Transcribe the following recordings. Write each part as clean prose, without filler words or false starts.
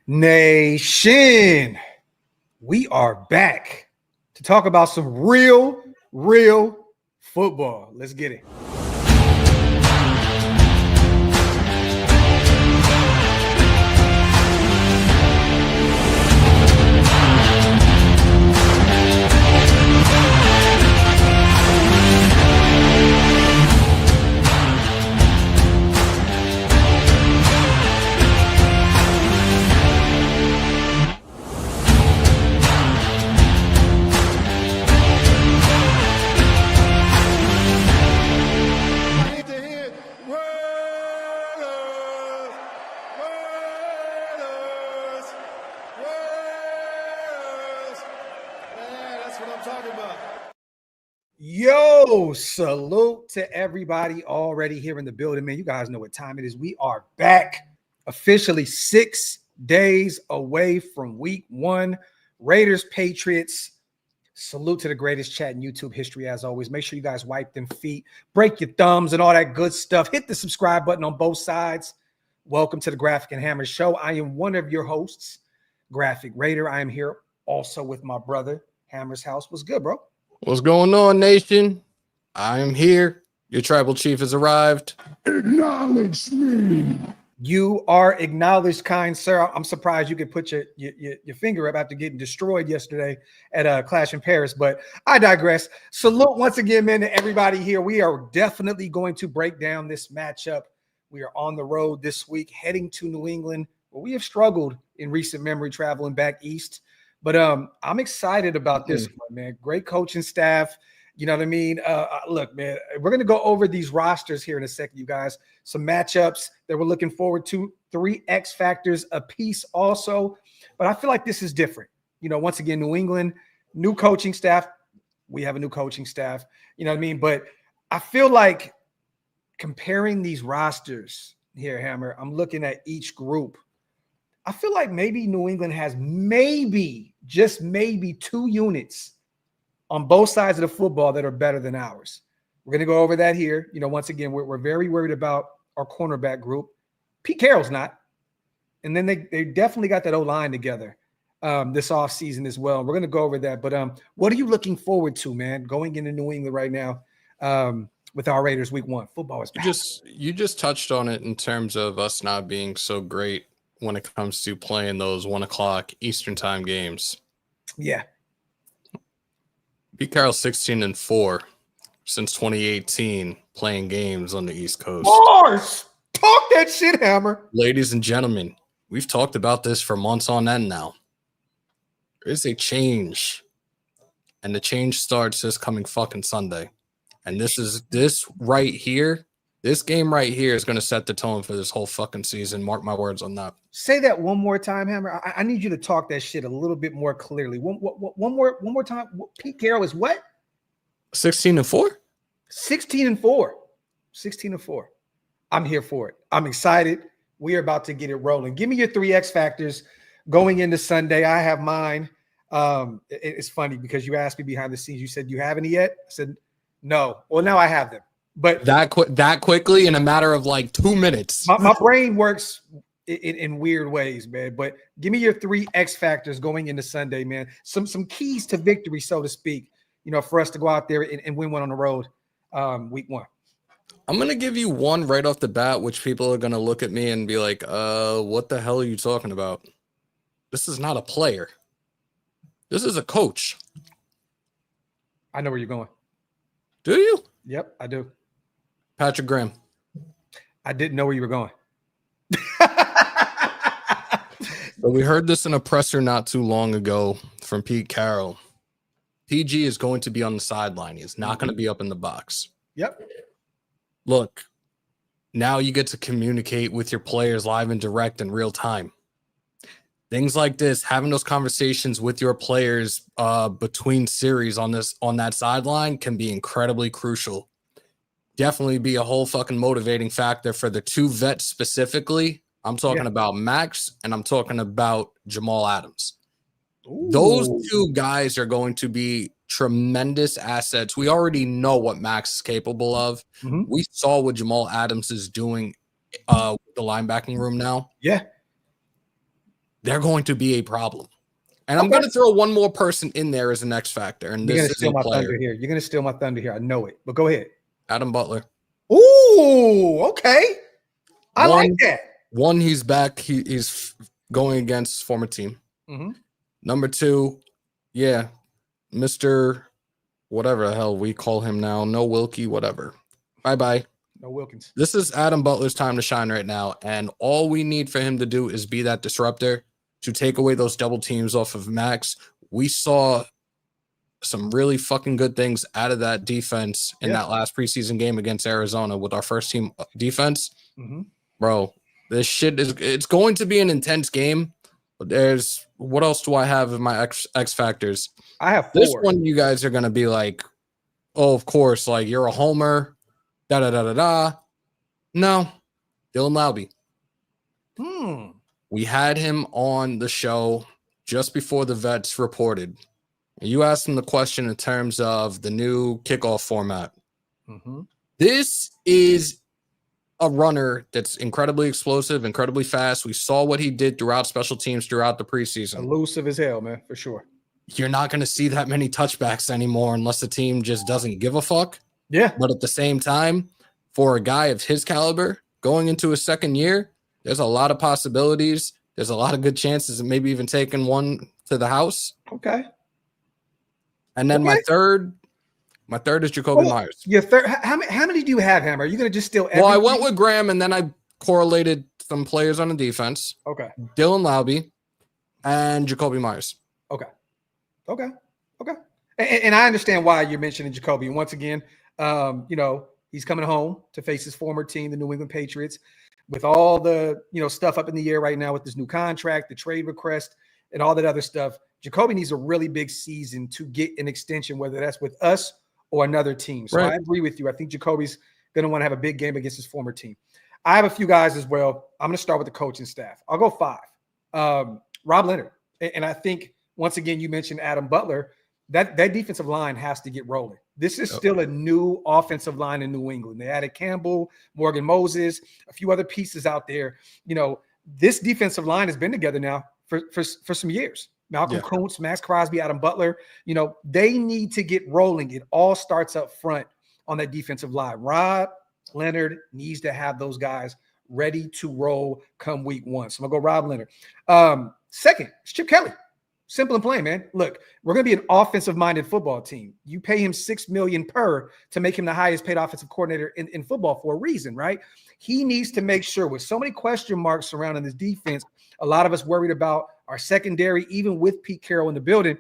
Nation, we are back to talk about some real football. Let's get it. Yo, salute to everybody already here in the building, man. You guys know what time it is. We are back officially 6 days away from week 1. Raiders, Patriots. Salute to the greatest chat in YouTube history as always. Make sure you guys wipe them feet, break your thumbs and all that good stuff. Hit the subscribe button on both sides. Welcome to the Graphk and Hammer Show. I am one of your hosts, Graphk Raider. I am here also with my brother, Hammer's House. What's good, bro? What's going on, nation? I am here. Your tribal chief has arrived. Acknowledge me. You are acknowledged, kind sir. I'm surprised you could put your finger up after getting destroyed yesterday at a Clash in Paris, but I digress. Salute once again, man, to everybody here. We are definitely going to break down this matchup. We are on the road this week, heading to New England, where we have struggled in recent memory traveling back east. But I'm excited about this one, man. Great coaching staff. You know what I mean? Look, man, we're going to go over these rosters here in a second, you guys. Some matchups that we're looking forward to. 3 X factors a piece also. But I feel like this is different. You know, once again, New England, new coaching staff. We have a new coaching staff. You know what I mean? But I feel like comparing these rosters here, Hammer, I'm looking at each group. I feel like maybe New England has just maybe 2 units on both sides of the football that are better than ours. We're going to go over that here. You know, once again, we're very worried about our cornerback group. Pete Carroll's not. And then they definitely got that O-line together this offseason as well. We're going to go over that. But what are you looking forward to, man, going into New England right now with our Raiders week 1? Football is back. You just touched on it in terms of us not being so great when it comes to playing those 1 o'clock Eastern time games. Yeah. Pete Carroll's 16-4 since 2018 playing games on the East Coast. Mars! Talk that shit, Hammer. Ladies and gentlemen, we've talked about this for months on end now. There is a change. And the change starts this coming fucking Sunday. And this right here. This game right here is going to set the tone for this whole fucking season. Mark my words on that. Say that one more time, Hammer. I need you to talk that shit a little bit more clearly. One more time. Pete Carroll is what? 16-4? 16-4. 16-4. I'm here for it. I'm excited. We are about to get it rolling. Give me your 3 X factors going into Sunday. I have mine. It's funny because you asked me behind the scenes. You said, you have any yet? I said, no. Well, now I have them. But that quickly in a matter of like 2 minutes. My brain works in weird ways, man. But give me your 3 X factors going into Sunday, man. Some keys to victory, so to speak, you know, for us to go out there and win one on the road week 1. I'm going to give you one right off the bat, which people are going to look at me and be like, what the hell are you talking about? This is not a player. This is a coach. I know where you're going. Do you? Yep, I do. Patrick Graham. I didn't know where you were going. But we heard this in a presser not too long ago from Pete Carroll. PG is going to be on the sideline. He's not going to be up in the box. Yep. Look, now you get to communicate with your players live and direct in real time. Things like this, having those conversations with your players between series on that sideline can be incredibly crucial. Definitely be a whole fucking motivating factor for the 2 vets specifically. I'm talking about Maxx and I'm talking about Jamal Adams. Ooh. Those 2 guys are going to be tremendous assets. We already know what Maxx is capable of. Mm-hmm. We saw what Jamal Adams is doing with the linebacking room now. Yeah. they're going to be a problem. And I'm going to throw one more person in there as an X factor. And You're this going to is steal a my player. thunder here. You're going to steal my thunder here. I know it. But go ahead. Adam Butler. Ooh, okay. I like that. One, he's back. He's going against his former team. Mm-hmm. Number two, yeah, Mr. whatever the hell we call him now. No Wilkie, whatever. Bye-bye. No Wilkins. This is Adam Butler's time to shine right now. And all we need for him to do is be that disruptor to take away those double teams off of Maxx. We saw some really fucking good things out of that defense in that last preseason game against Arizona with our first team defense. Mm-hmm. Bro, this shit it's going to be an intense game. But what else do I have in my X factors? I have 4. This one you guys are going to be like, oh, of course, like you're a homer. Da-da-da-da-da. No, Dylan Laube. We had him on the show just before the vets reported. You asked him the question in terms of the new kickoff format. Mm-hmm. This is a runner that's incredibly explosive, incredibly fast. We saw what he did throughout special teams throughout the preseason. Elusive as hell, man, for sure. You're not going to see that many touchbacks anymore unless the team just doesn't give a fuck. Yeah. But at the same time, for a guy of his caliber going into his second year, there's a lot of possibilities. There's a lot of good chances of maybe even taking one to the house. Okay. And then my third is Jakobi Meyers. Your third. How many do you have, Hammer? Are you going to just steal everything? Well, I went with Graham, and then I correlated some players on the defense. Okay. Dylan Laube and Jakobi Meyers. Okay. And I understand why you're mentioning Jakobi. And once again, he's coming home to face his former team, the New England Patriots, with all the, stuff up in the air right now with this new contract, the trade request, and all that other stuff. Jakobi needs a really big season to get an extension, whether that's with us or another team. So I agree with you. I think Jacoby's going to want to have a big game against his former team. I have a few guys as well. I'm going to start with the coaching staff. I'll go 5. Rob Leonard. And I think, once again, you mentioned Adam Butler. That defensive line has to get rolling. This is still a new offensive line in New England. They added Campbell, Morgan Moses, a few other pieces out there. This defensive line has been together now for some years. Malcolm Kuntz, Maxx Crosby, Adam Butler, they need to get rolling. It all starts up front on that defensive line. Rob Leonard needs to have those guys ready to roll come week 1. So I'm going to go Rob Leonard. Second, it's Chip Kelly. Simple and plain, man. Look, we're going to be an offensive-minded football team. You pay him $6 million per to make him the highest-paid offensive coordinator in football for a reason, right? He needs to make sure, with so many question marks surrounding this defense, a lot of us worried about our secondary, even with Pete Carroll in the building,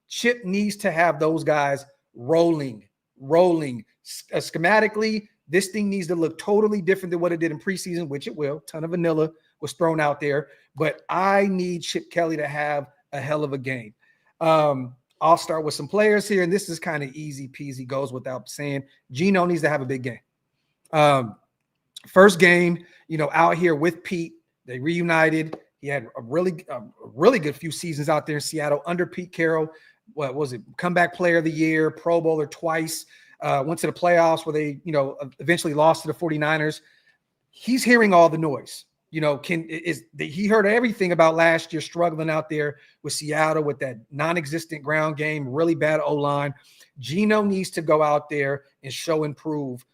Chip needs to have those guys rolling. Schematically, this thing needs to look totally different than what it did in preseason, which it will. Ton of vanilla was thrown out there. But I need Chip Kelly to have a hell of a game. I'll start with some players here, and this is kind of easy peasy, goes without saying. Geno needs to have a big game. First game, out here with Pete, they reunited. He had a really good few seasons out there in Seattle under Pete Carroll. What was it? Comeback player of the year, Pro Bowler twice, went to the playoffs where they, eventually lost to the 49ers. He's hearing all the noise. He heard everything about last year struggling out there with Seattle with that non-existent ground game, really bad O-line. Geno needs to go out there and show and prove.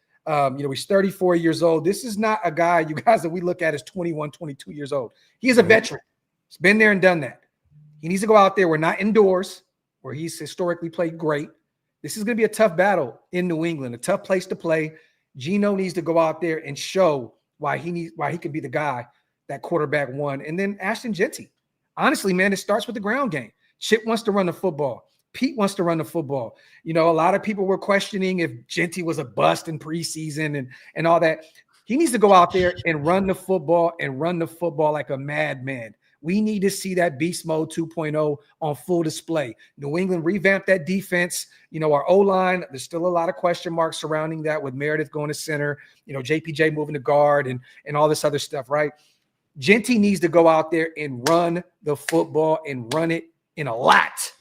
He's 34 years old. This is not a guy, you guys, that we look at as 21, 22 years old. He is a veteran. He's been there and done that. He needs to go out there. We're not indoors, where he's historically played great. This is going to be a tough battle in New England, a tough place to play. Geno needs to go out there and show why he can be the guy, that quarterback one. And then Ashton Jeanty. Honestly, man, it starts with the ground game. Chip wants to run the football. Pete wants to run the football. A lot of people were questioning if Jeanty was a bust in preseason and all that. He needs to go out there and run the football like a madman. We need to see that beast mode 2.0 on full display. New England revamped that defense. Our O-line, there's still a lot of question marks surrounding that with Meredith going to center, JPJ moving to guard and all this other stuff, right? Jeanty needs to go out there and run the football and run it in a lot.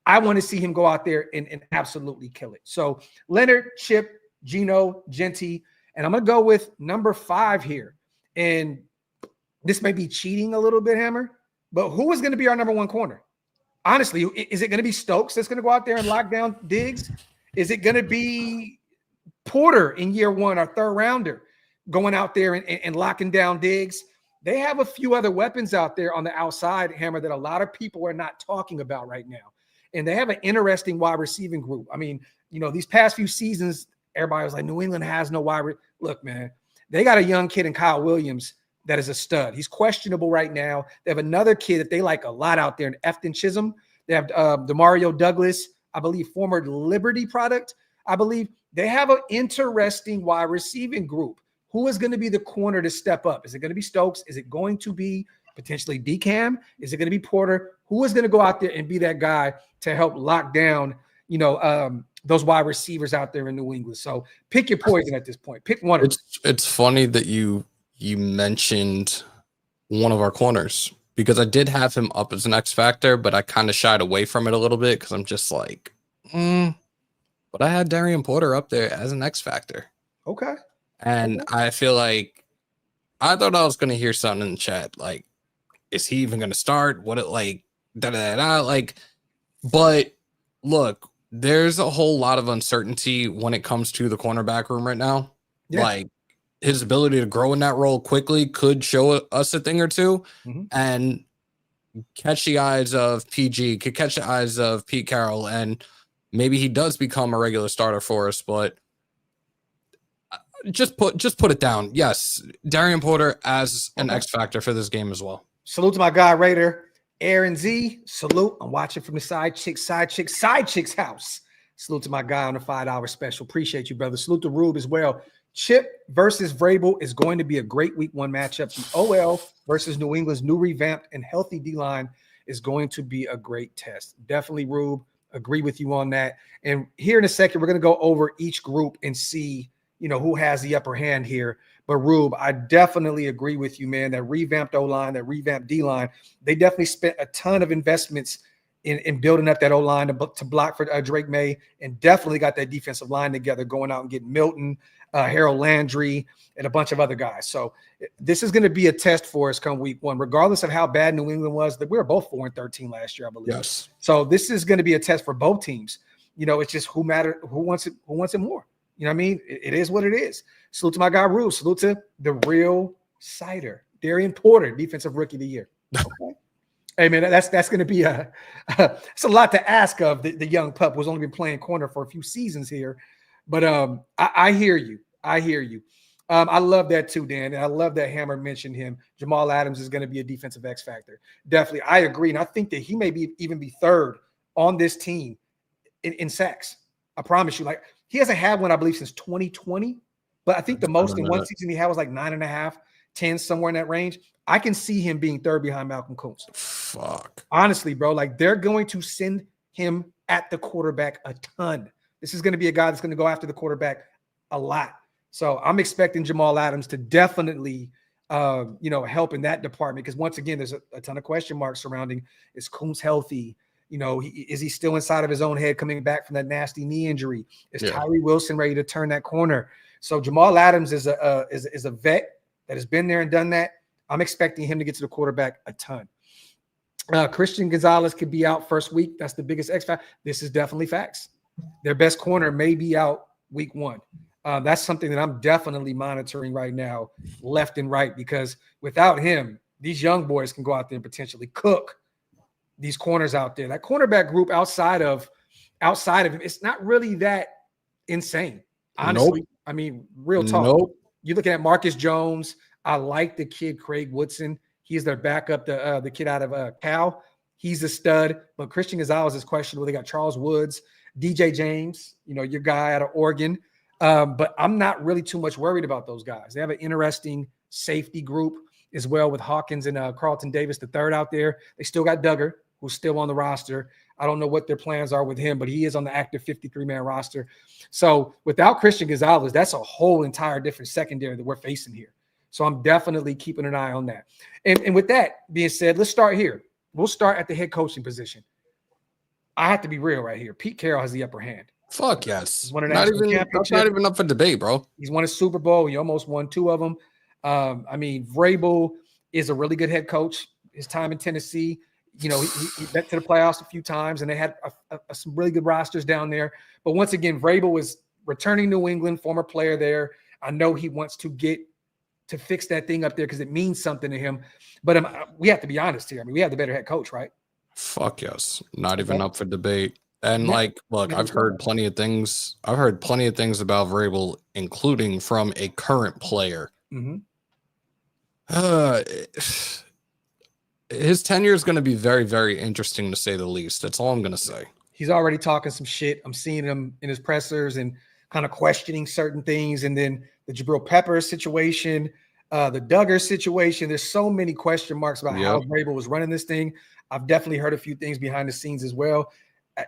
I want to see him go out there and absolutely kill it. So Leonard, Chip, Geno, Jeanty, and I'm going to go with number 5 here. And this may be cheating a little bit, Hammer, But who is going to be our number one corner? Honestly, is it going to be Stokes that's going to go out there and lock down Diggs? Is it going to be Porter in year one, our third rounder, going out there and locking down Diggs? They have a few other weapons out there on the outside, Hammer, that a lot of people are not talking about right now. And they have an interesting wide receiving group. I mean, these past few seasons, everybody was like, New England has no wide. Look, man, they got a young kid in Kyle Williams that is a stud. He's questionable right now. They have another kid that they like a lot out there in Efton Chisholm. They have Demario Douglas, I believe, former Liberty product. I believe they have an interesting wide receiving group. Who is going to be the corner to step up? Is it going to be Stokes? Is it going to be potentially DCAM? Is it going to be Porter? Who is going to go out there and be that guy to help lock down, those wide receivers out there in New England? So pick your poison at this point. Pick one of them. It's funny that you mentioned one of our corners, because I did have him up as an X factor, but I kind of shied away from it a little bit because I'm just like, but I had Darian Porter up there as an X factor. Okay. And I feel like I thought I was going to hear something in the chat. Like, is he even going to start? What it like, like, but look, there's a whole lot of uncertainty when it comes to the cornerback room right now. Yeah. Like, his ability to grow in that role quickly could show us a thing or two, and catch the eyes of PG, could catch the eyes of Pete Carroll, and maybe he does become a regular starter for us. But just put it down. Yes, Darian Porter as an X factor for this game as well. Salute to my guy Raider, Aaron Z. Salute. I'm watching from the side chick's house. Salute to my guy on the $5 special. Appreciate you, brother. Salute to Rube as well. Chip versus Vrabel is going to be a great week one matchup. The OL versus New England's new revamped and healthy D-line is going to be a great test. Definitely, Rube. Agree with you on that. And here in a second, we're going to go over each group and see, who has the upper hand here. But Rube, I definitely agree with you, man. That revamped O-line, that revamped D-line, they definitely spent a ton of investments in building up that O-line to block for Drake Maye, and definitely got that defensive line together, going out and getting Milton, Harold Landry, and a bunch of other guys. So this is going to be a test for us come week one, regardless of how bad New England was. That we were both 4-13 last year, I believe. Yes. So this is going to be a test for both teams. It's just who wants it more. You know what I mean? It is what it is. Salute to my guy Rube. Salute to the real cider, Darian Porter, defensive rookie of the year. Okay. Hey man, that's going to be it's a lot to ask of the young pup who's only been playing corner for a few seasons here. But I hear you. I love that too, Dan. And I love that Hammer mentioned him. Jamal Adams is going to be a defensive X factor. Definitely. I agree. And I think that he may even be third on this team in sacks. I promise you. Like, he hasn't had one, I believe, since 2020. But I think the most in one season he had was like 9.5, 10, somewhere in that range. I can see him being third behind Malcolm Koonce. Fuck. Honestly, bro, like they're going to send him at the quarterback a ton. This is going to be a guy that's going to go after the quarterback a lot. So I'm expecting Jamal Adams to definitely, help in that department. Because once again, there's a ton of question marks surrounding, is Koonce healthy? Is he still inside of his own head coming back from that nasty knee injury? Is Tyree Wilson ready to turn that corner? So Jamal Adams is a vet that has been there and done that. I'm expecting him to get to the quarterback a ton. Christian Gonzalez could be out first week. That's the biggest X factor. This is definitely facts. Their best corner may be out week one. That's something that I'm definitely monitoring right now, left and right, because without him, these young boys can go out there and potentially cook these corners out there. That cornerback group outside of him, it's not really that insane. Honestly, nope. I mean, real talk. Nope. You're looking at Marcus Jones. I like the kid Craig Woodson. He's their backup, the kid out of Cal. He's a stud. But Christian Gonzalez is questionable. They got Charles Woods, DJ James, your guy out of Oregon. But I'm not really too much worried about those guys. They have an interesting safety group as well with Hawkins and Carlton Davis, the third out there. They still got Duggar, who's still on the roster. I don't know what their plans are with him, but he is on the active 53-man roster. So without Christian Gonzalez, that's a whole entire different secondary that we're facing here. So I'm definitely keeping an eye on that. And with that being said, let's start here. We'll start at the head coaching position. I have to be real right here. Pete Carroll has the upper hand. Fuck yes. He's won an not national even championship. Not even up for debate, bro. He's won a Super Bowl. He almost won 2 of them. Vrabel is a really good head coach. his time in Tennessee. You know, he went to the playoffs a few times, and they had some really good rosters down there. But once again, Vrabel was returning New England, former player there. I know he wants to get to fix that thing up there because it means something to him. But we have to be honest here. I mean, we have the better head coach, right? Fuck yes. Not even up for debate. And look, I've heard plenty of things. I've heard plenty of things about Vrabel, including from a current player. Mm-hmm. His tenure is going to be very, very interesting to say the least. That's all I'm going to say. He's already talking some shit. I'm seeing him in his pressers and kind of questioning certain things. And then the Jabril Peppers situation, the Duggar situation. There's so many question marks about how Vrabel was running this thing. I've definitely heard a few things behind the scenes as well.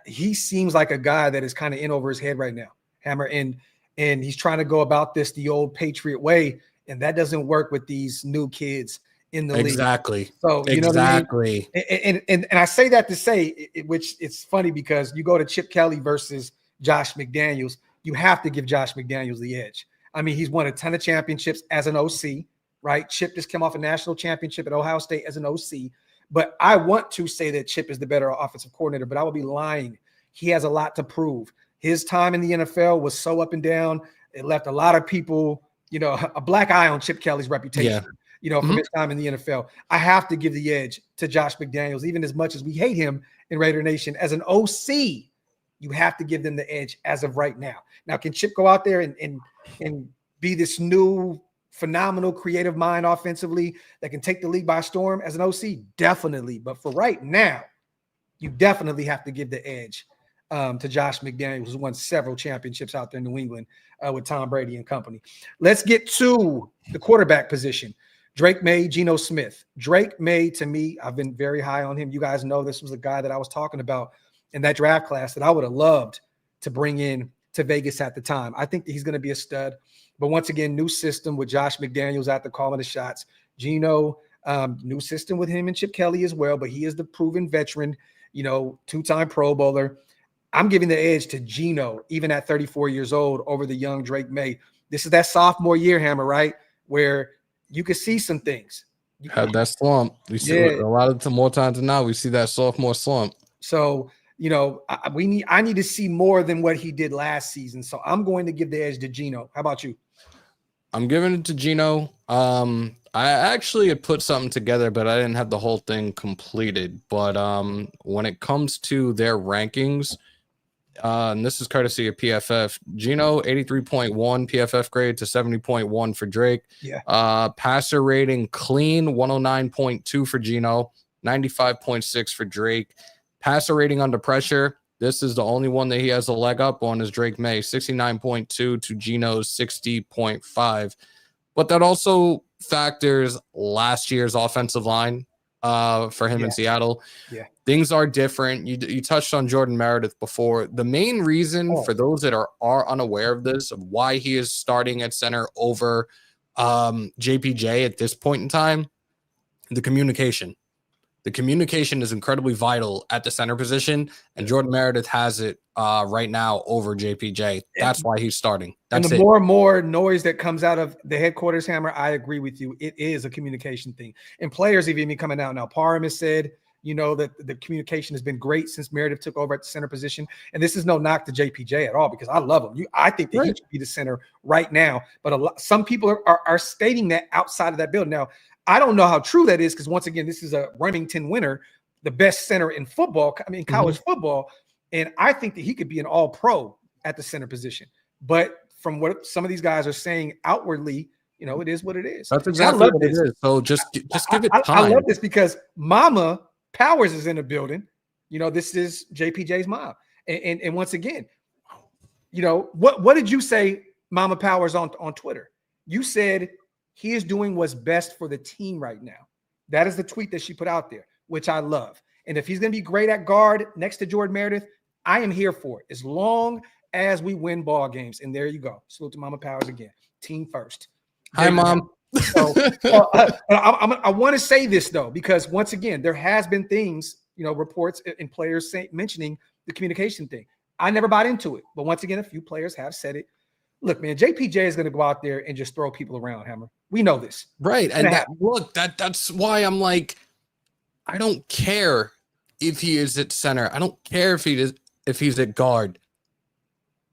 He seems like a guy that is kind of in over his head right now, Hammer, and he's trying to go about this the old Patriot way, and that doesn't work with these new kids in the league. Exactly. So you know what I mean? And I say that to say, which it's funny because you go to Chip Kelly versus Josh McDaniels, you have to give Josh McDaniels the edge. I mean, he's won a ton of championships as an OC, right? Chip just came off a national championship at Ohio State as an OC. But I want to say that Chip is the better offensive coordinator, but I would be lying. He has a lot to prove. His time in the NFL was so up and down. It left a lot of people, you know, a black eye on Chip Kelly's reputation, you know, from his time in the NFL. I have to give the edge to Josh McDaniels, even as much as we hate him in Raider Nation. As an OC, you have to give them the edge as of right now. Now, can Chip go out there and be this new phenomenal creative mind offensively that can take the league by storm as an OC? Definitely. But for right now, you definitely have to give the edge to Josh McDaniels, who's won several championships out there in New England with Tom Brady and company. Let's get to the quarterback position. Drake Maye, Geno Smith. Drake Maye, to me, I've been very high on him. You guys know this was a guy that I was talking about in that draft class that I would have loved to bring in to Vegas at the time. I think that he's going to be a stud. But once again, new system with Josh McDaniels out there calling the shots. Geno, new system with him and Chip Kelly as well, but he is the proven veteran, you know, two-time Pro Bowler. I'm giving the edge to Geno, even at 34 years old, over the young Drake Maye. This is that sophomore year, Hammer, right, where you can see some things. Had that slump. We see a lot of more times than not. We see that sophomore slump. So, you know, I need to see more than what he did last season. So I'm going to give the edge to Geno. How about you? I'm giving it to Geno. I actually had put something together, but I didn't have the whole thing completed. But when it comes to their rankings, and this is courtesy of PFF, Geno 83.1 PFF grade to 70.1 for Drake. Yeah. Passer rating clean 109.2 for Geno, 95.6 for Drake. Passer rating under pressure. This is the only one that he has a leg up on is Drake Maye, 69.2 to Geno's 60.5. But that also factors last year's offensive line for him in Seattle. Yeah. Things are different. You touched on Jordan Meredith before. The main reason for those that are unaware of this, of why he is starting at center over JPJ at this point in time, the communication. The communication is incredibly vital at the center position, and Jordan Meredith has it right now over JPJ. That's why he's starting. That's and the more and more noise that comes out of the headquarters, Hammer, I agree with you. It is a communication thing. And players have even coming out now. Parham has said, you know, that the communication has been great since Meredith took over at the center position. And this is no knock to JPJ at all because I love him. I think that he should be the center right now. But some people are stating that outside of that building. Now, I don't know how true that is because, once again, this is a Remington winner, the best center in football, I mean, college football. And I think that he could be an all-pro at the center position. But from what some of these guys are saying outwardly, you know, it is what it is. That's exactly what it is. So just give it time. I love this because Mama Powers is in the building. You know, this is JPJ's mom. And once again, you know, what did you say, Mama Powers, on Twitter? You said he is doing what's best for the team right now. That is the tweet that she put out there, which I love. And if he's going to be great at guard next to Jordan Meredith, I am here for it as long as we win ball games. And there you go. Salute to Mama Powers again. Team first. Hi, Mom. So, I want to say this, though, because once again, there has been things, you know, reports and players mentioning the communication thing. I never bought into it. But once again, a few players have said it. Look, man, JPJ is going to go out there and just throw people around, Hammer. We know this. Right. And that's why I'm like, I don't care if he is at center. I don't care if he's at guard.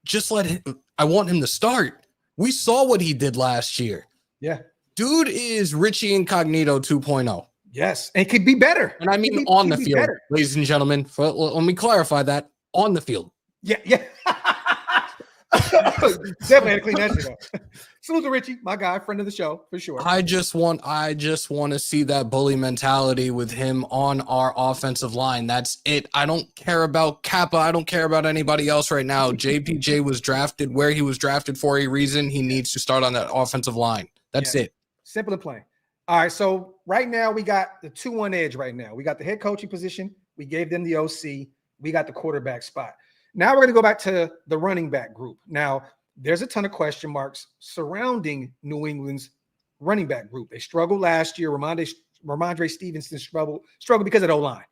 Just let him. I want him to start. We saw what he did last year. Yeah. Dude is Richie Incognito 2.0. Yes. And could be better. And I mean on the field, ladies and gentlemen. Let me clarify that. On the field. Yeah. Definitely had to clean that shit up. Salute to Richie, my guy, friend of the show, for sure. I just want to see that bully mentality with him on our offensive line. That's it. I don't care about Kappa. I don't care about anybody else right now. JPJ was drafted where he was drafted for a reason. He needs to start on that offensive line. That's it. Simple and plain. All right, so right now we got the 2-1 edge right now. We got the head coaching position. We gave them the OC. We got the quarterback spot. Now we're going to go back to the running back group. Now, there's a ton of question marks surrounding New England's running back group. They struggled last year. Ramondre Stevenson struggled because of the O-line.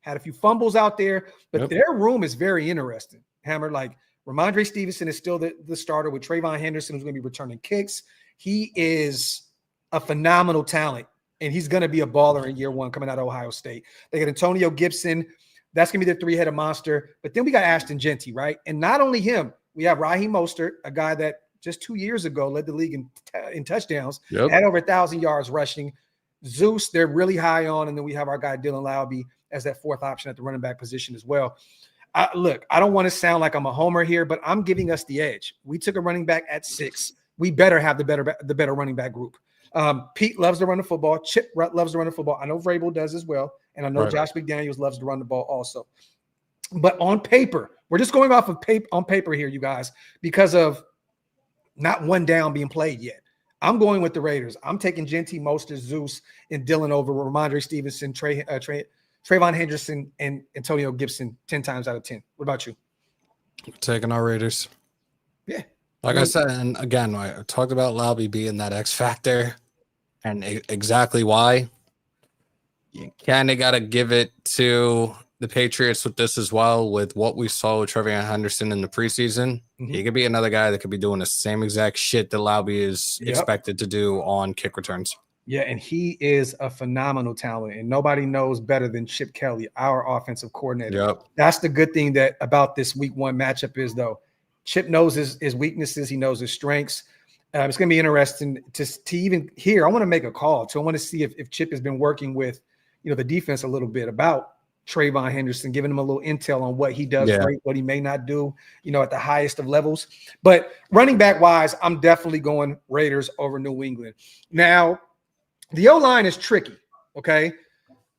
Had a few fumbles out there, but their room is very interesting. Hammer, like Ramondre Stevenson is still the starter with Trayvon Henderson, who's going to be returning kicks. He is a phenomenal talent, and he's going to be a baller in year one coming out of Ohio State. They got Antonio Gibson. That's going to be their three-headed monster. But then we got Ashton Jeanty, right? And not only him, we have Raheem Mostert, a guy that just 2 years ago led the league in touchdowns, had over 1,000 yards rushing. Zeus, they're really high on. And then we have our guy Dylan Laube as that fourth option at the running back position as well. Look, I don't want to sound like I'm a homer here, but I'm giving us the edge. We took a running back at 6. We better have the better running back group. Pete loves to run the football. Chip loves to run the football. I know Vrabel does as well. And I know Josh McDaniels loves to run the ball also. But on paper, we're just going off of paper here, you guys, because of not one down being played yet. I'm going with the Raiders. I'm taking Jeanty, Mostert, Zeus, and Dylan over Ramondre Stevenson, Trayvon Henderson, and Antonio Gibson 10 times out of 10. What about you? Taking our Raiders. Yeah. Like I said, and again, I talked about Laube being that X factor and exactly why. You kind of got to give it to the Patriots with this as well, with what we saw with Trayvon Henderson in the preseason. He could be another guy that could be doing the same exact shit that Laube is expected to do on kick returns. Yeah, and he is a phenomenal talent, and nobody knows better than Chip Kelly, our offensive coordinator. That's the good thing about this week one matchup is, though, Chip knows his weaknesses. He knows his strengths. It's going to be interesting to even hear. I want to make a call. So I want to see if Chip has been working with, the defense a little bit about Trayvon Henderson, giving him a little intel on what he does great, what he may not do, at the highest of levels. But running back wise, I'm definitely going Raiders over New England. Now, the O-line is tricky, okay?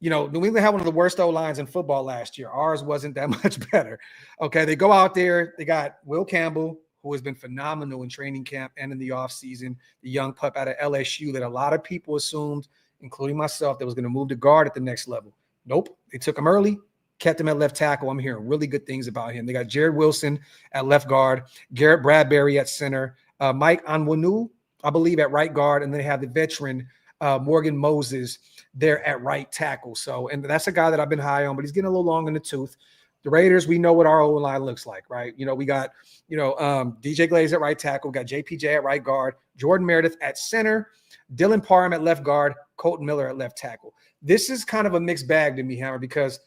New England had one of the worst O-lines in football last year. Ours wasn't that much better, okay? They go out there. They got Will Campbell, who has been phenomenal in training camp and in the offseason, the young pup out of LSU that a lot of people assumed, including myself, that was going to move to guard at the next level. Nope. They took him early, kept him at left tackle. I'm hearing really good things about him. They got Jared Wilson at left guard, Garrett Bradbury at center, Mike Onwenu, I believe, at right guard, and then they have the veteran Morgan Moses there at right tackle. So, and that's a guy that I've been high on, but he's getting a little long in the tooth. The Raiders, we know what our O-line looks like, right? We got, DJ Glaze at right tackle, we got JPJ at right guard, Jordan Meredith at center, Dylan Parham at left guard, Colton Miller at left tackle. This is kind of a mixed bag to me, Hammer, because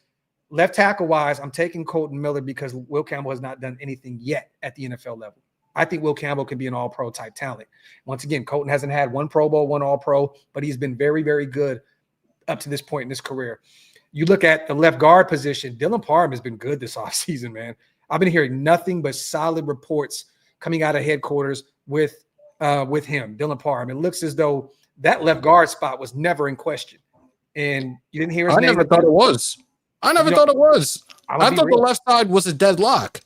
left tackle-wise, I'm taking Colton Miller because Will Campbell has not done anything yet at the NFL level. I think Will Campbell can be an all-pro type talent. Once again, Colton hasn't had one Pro Bowl, one all-pro, but he's been very, very good up to this point in his career. You look at the left guard position, Dylan Parham has been good this offseason, man. I've been hearing nothing but solid reports coming out of headquarters with him, Dylan Parham. It looks as though that left guard spot was never in question. And you didn't hear his name. I never thought it was. I thought the left side was a deadlock.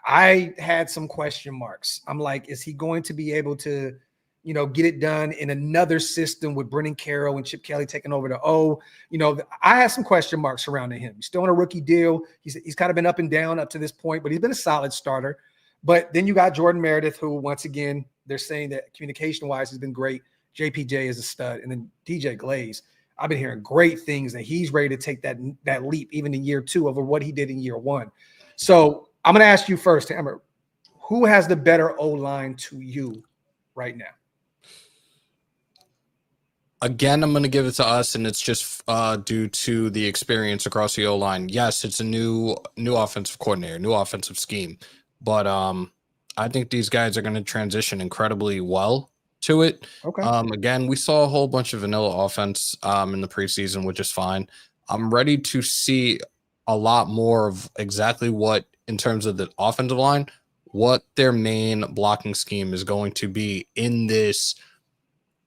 I had some question marks. I'm like, is he going to be able to, get it done in another system with Brennan Carroll and Chip Kelly taking over the O? I had some question marks surrounding him. He's still on a rookie deal. He's kind of been up and down up to this point, but he's been a solid starter. But then you got Jordan Meredith, who, once again, they're saying that communication-wise has been great. JPJ is a stud. And then DJ Glaze, I've been hearing great things that he's ready to take that leap even in year 2 over what he did in year 1. So I'm going to ask you first, Hammer, who has the better O-line to you right now? Again, I'm going to give it to us, and it's just due to the experience across the O-line. Yes, it's a new offensive coordinator, new offensive scheme, but I think these guys are going to transition incredibly well to it. Okay. Again, we saw a whole bunch of vanilla offense in the preseason, which is fine. I'm ready to see a lot more of exactly what, in terms of the offensive line, what their main blocking scheme is going to be in this,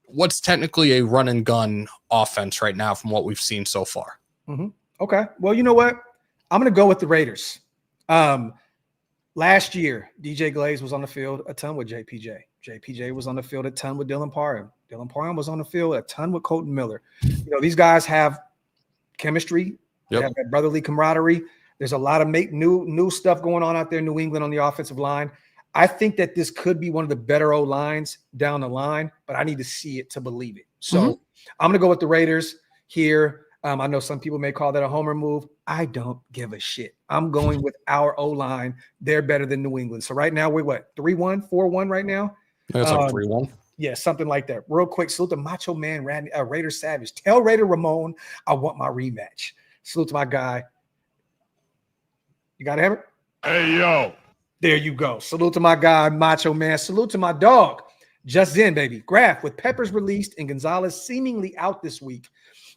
what's technically a run and gun offense right now from what we've seen so far. Mm-hmm. Okay. Well, you know what? I'm going to go with the Raiders. Last year, DJ Glaze was on the field a ton with JPJ. JPJ was on the field a ton with Dylan Parham. Dylan Parham was on the field a ton with Colton Miller. You know, these guys have chemistry. They have that brotherly camaraderie. There's a lot of new stuff going on out there in New England on the offensive line. I think that this could be one of the better O-lines down the line, but I need to see it to believe it. So I'm going to go with the Raiders here. I know some people may call that a homer move. I don't give a shit. I'm going with our O-line. They're better than New England. So right now we're what, 3-1, 4-1 right now? It's like 3-1. Yeah, something like that. Real quick, salute to Macho Man Raider Savage. Tell Raider Ramon I want my rematch. Salute to my guy. You got it, Hammer? Hey, yo. There you go. Salute to my guy, Macho Man. Salute to my dog, Just Zen, baby. Graphk, with Peppers released and Gonzalez seemingly out this week,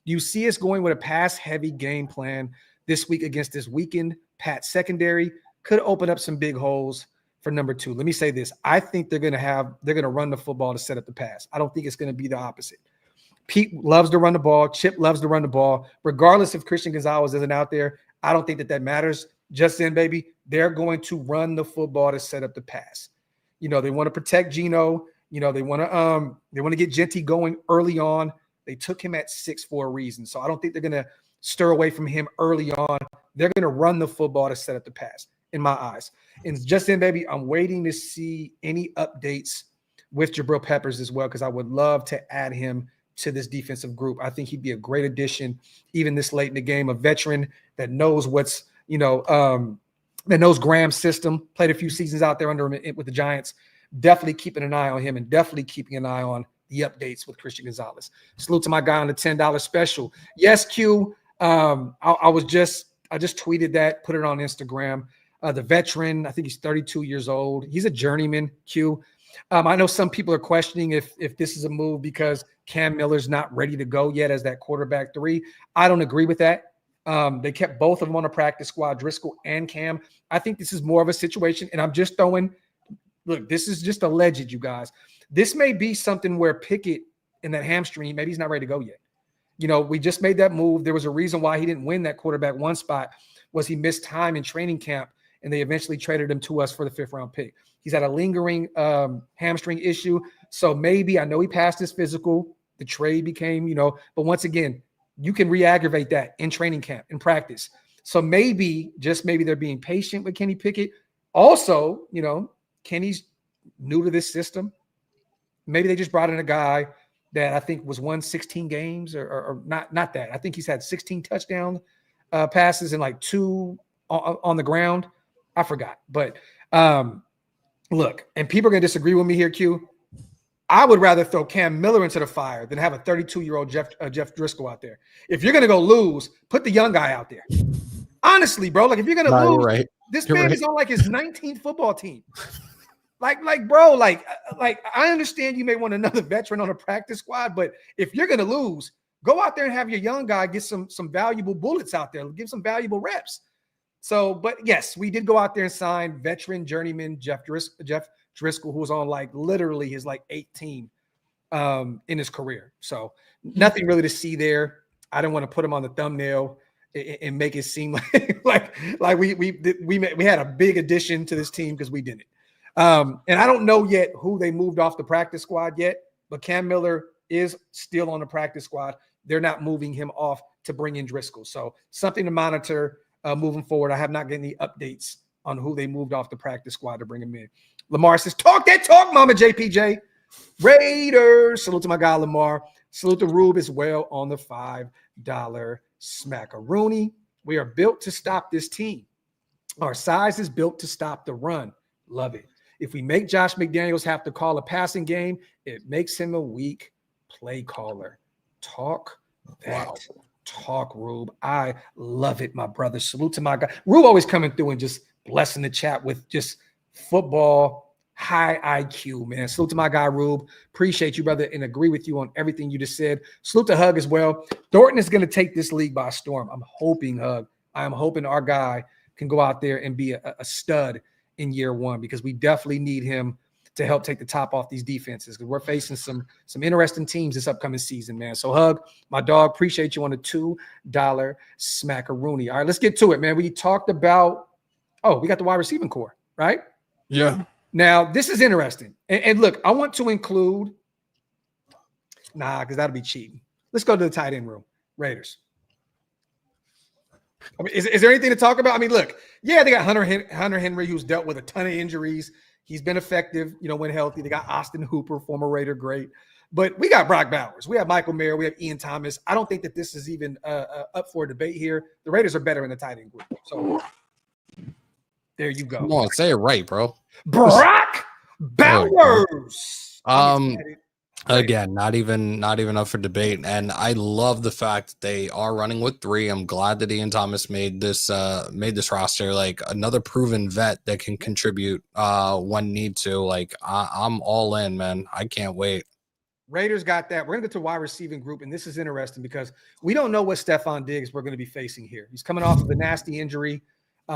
you see us going with a pass-heavy game plan this week against this weakened Pat secondary. Could open up some big holes for number 2. Let me say this. I think they're going to run the football to set up the pass. I don't think it's going to be the opposite. Pete loves to run the ball. Chip loves to run the ball. Regardless if Christian Gonzalez isn't out there, I don't think that matters. Just in, baby, they're going to run the football to set up the pass. You know, they want to protect Geno. You know, they want to get Jeanty going early on. They took him at 6 for a reason. So I don't think they're going to stir away from him early on. They're going to run the football to set up the pass, in my eyes. And just in, baby, I'm waiting to see any updates with Jabril Peppers as well, because I would love to add him to this defensive group. I think he'd be a great addition, even this late in the game, a veteran that knows what's, that knows Graham's system, played a few seasons out there under him with the Giants. Definitely keeping an eye on him and definitely keeping an eye on the updates with Christian Gonzalez. Salute to my guy on the $10 special. Yes, Q. I just tweeted that, put it on Instagram. The veteran, I think he's 32 years old. He's a journeyman, Q. I know some people are questioning if this is a move because Cam Miller's not ready to go yet as that quarterback 3. I don't agree with that. They kept both of them on a practice squad, Driscoll and Cam. I think this is more of a situation, and I'm just look, this is just alleged, you guys. This may be something where Pickett in that hamstring, maybe he's not ready to go yet. You know, we just made that move. There was a reason why he didn't win that quarterback 1 spot, was he missed time in training camp, and they eventually traded him to us for the 5th-round pick. He's had a lingering hamstring issue, so maybe, I know he passed his physical. The trade became, but once again, you can re-aggravate that in training camp, in practice. So maybe, just maybe, they're being patient with Kenny Pickett. Also, Kenny's new to this system. Maybe they just brought in a guy that I think was won 16 games or not that. I think he's had 16 touchdown passes and like 2 on the ground. I forgot. But look, and people are going to disagree with me here, Q. I would rather throw Cam Miller into the fire than have a 32-year-old Jeff Driscoll out there. If you're going to go lose, put the young guy out there. Honestly, bro, like if you're going to lose, right. This man is on like his 19th football team. Bro, I understand you may want another veteran on a practice squad, but if you're going to lose, go out there and have your young guy get some valuable bullets out there, give some valuable reps. So, but yes, we did go out there and sign veteran journeyman Jeff Driscoll, who was on like literally his like 8th team in his career. So nothing really to see there. I didn't want to put him on the thumbnail and make it seem like we had a big addition to this team, because we didn't. And I don't know yet who they moved off the practice squad yet, but Cam Miller is still on the practice squad. They're not moving him off to bring in Driscoll. So something to monitor moving forward. I have not gotten any updates on who they moved off the practice squad to bring him in. Lamar says, talk that talk, Mama JPJ. Raiders. Salute to my guy, Lamar. Salute to Rube as well on the $5 smackaroonie. We are built to stop this team. Our size is built to stop the run. Love it. If we make Josh McDaniels have to call a passing game, it makes him a weak play caller. Talk that Wow. talk, Rube. I love it, my brother. Salute to my guy. Rube always coming through and just blessing the chat with just football, high IQ, man. Salute to my guy, Rube. Appreciate you, brother, and agree with you on everything you just said. Salute to Hug as well. Thornton is going to take this league by storm. I'm hoping, Hug. I am hoping our guy can go out there and be a stud in year one, because we definitely need him to help take the top off these defenses, because we're facing some interesting teams this upcoming season, man. So, Hug, my dog, appreciate you on the $2 smackaroonie. All right, let's get to it, man. We talked about, we got the wide receiving core, right? Yeah. Now, this is interesting. And look, I want to include, because that'll be cheating. Let's go to the tight end room. Raiders. I mean, is there anything to talk about? I mean, look, they got Hunter Henry, who's dealt with a ton of injuries. He's been effective, when healthy. They got Austin Hooper, former Raider great. But we got Brock Bowers. We have Michael Mayer. We have Ian Thomas. I don't think that this is even up for debate here. The Raiders are better in the tight end group. So there you go. Come on, say it right, bro. Brock Bowers. Again, not even up for debate. And I love the fact that they are running with 3. I'm glad that Ian Thomas made this roster, like another proven vet that can contribute when need to. Like I'm all in, man. I can't wait. Raiders got that. We're gonna get to wide receiving group, and this is interesting because we don't know what Stephon Diggs we're going to be facing here. He's coming off of a nasty injury.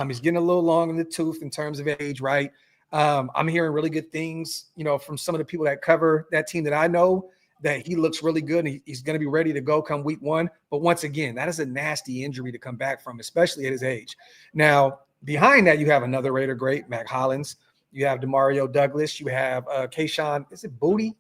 He's getting a little long in the tooth in terms of age, right? I'm hearing really good things, from some of the people that cover that team that I know, that he looks really good and he's going to be ready to go come week 1. But once again, that is a nasty injury to come back from, especially at his age. Now, behind that, you have another Raider great, Mac Hollins. You have Demario Douglas. You have Kayshawn. Is it Booty?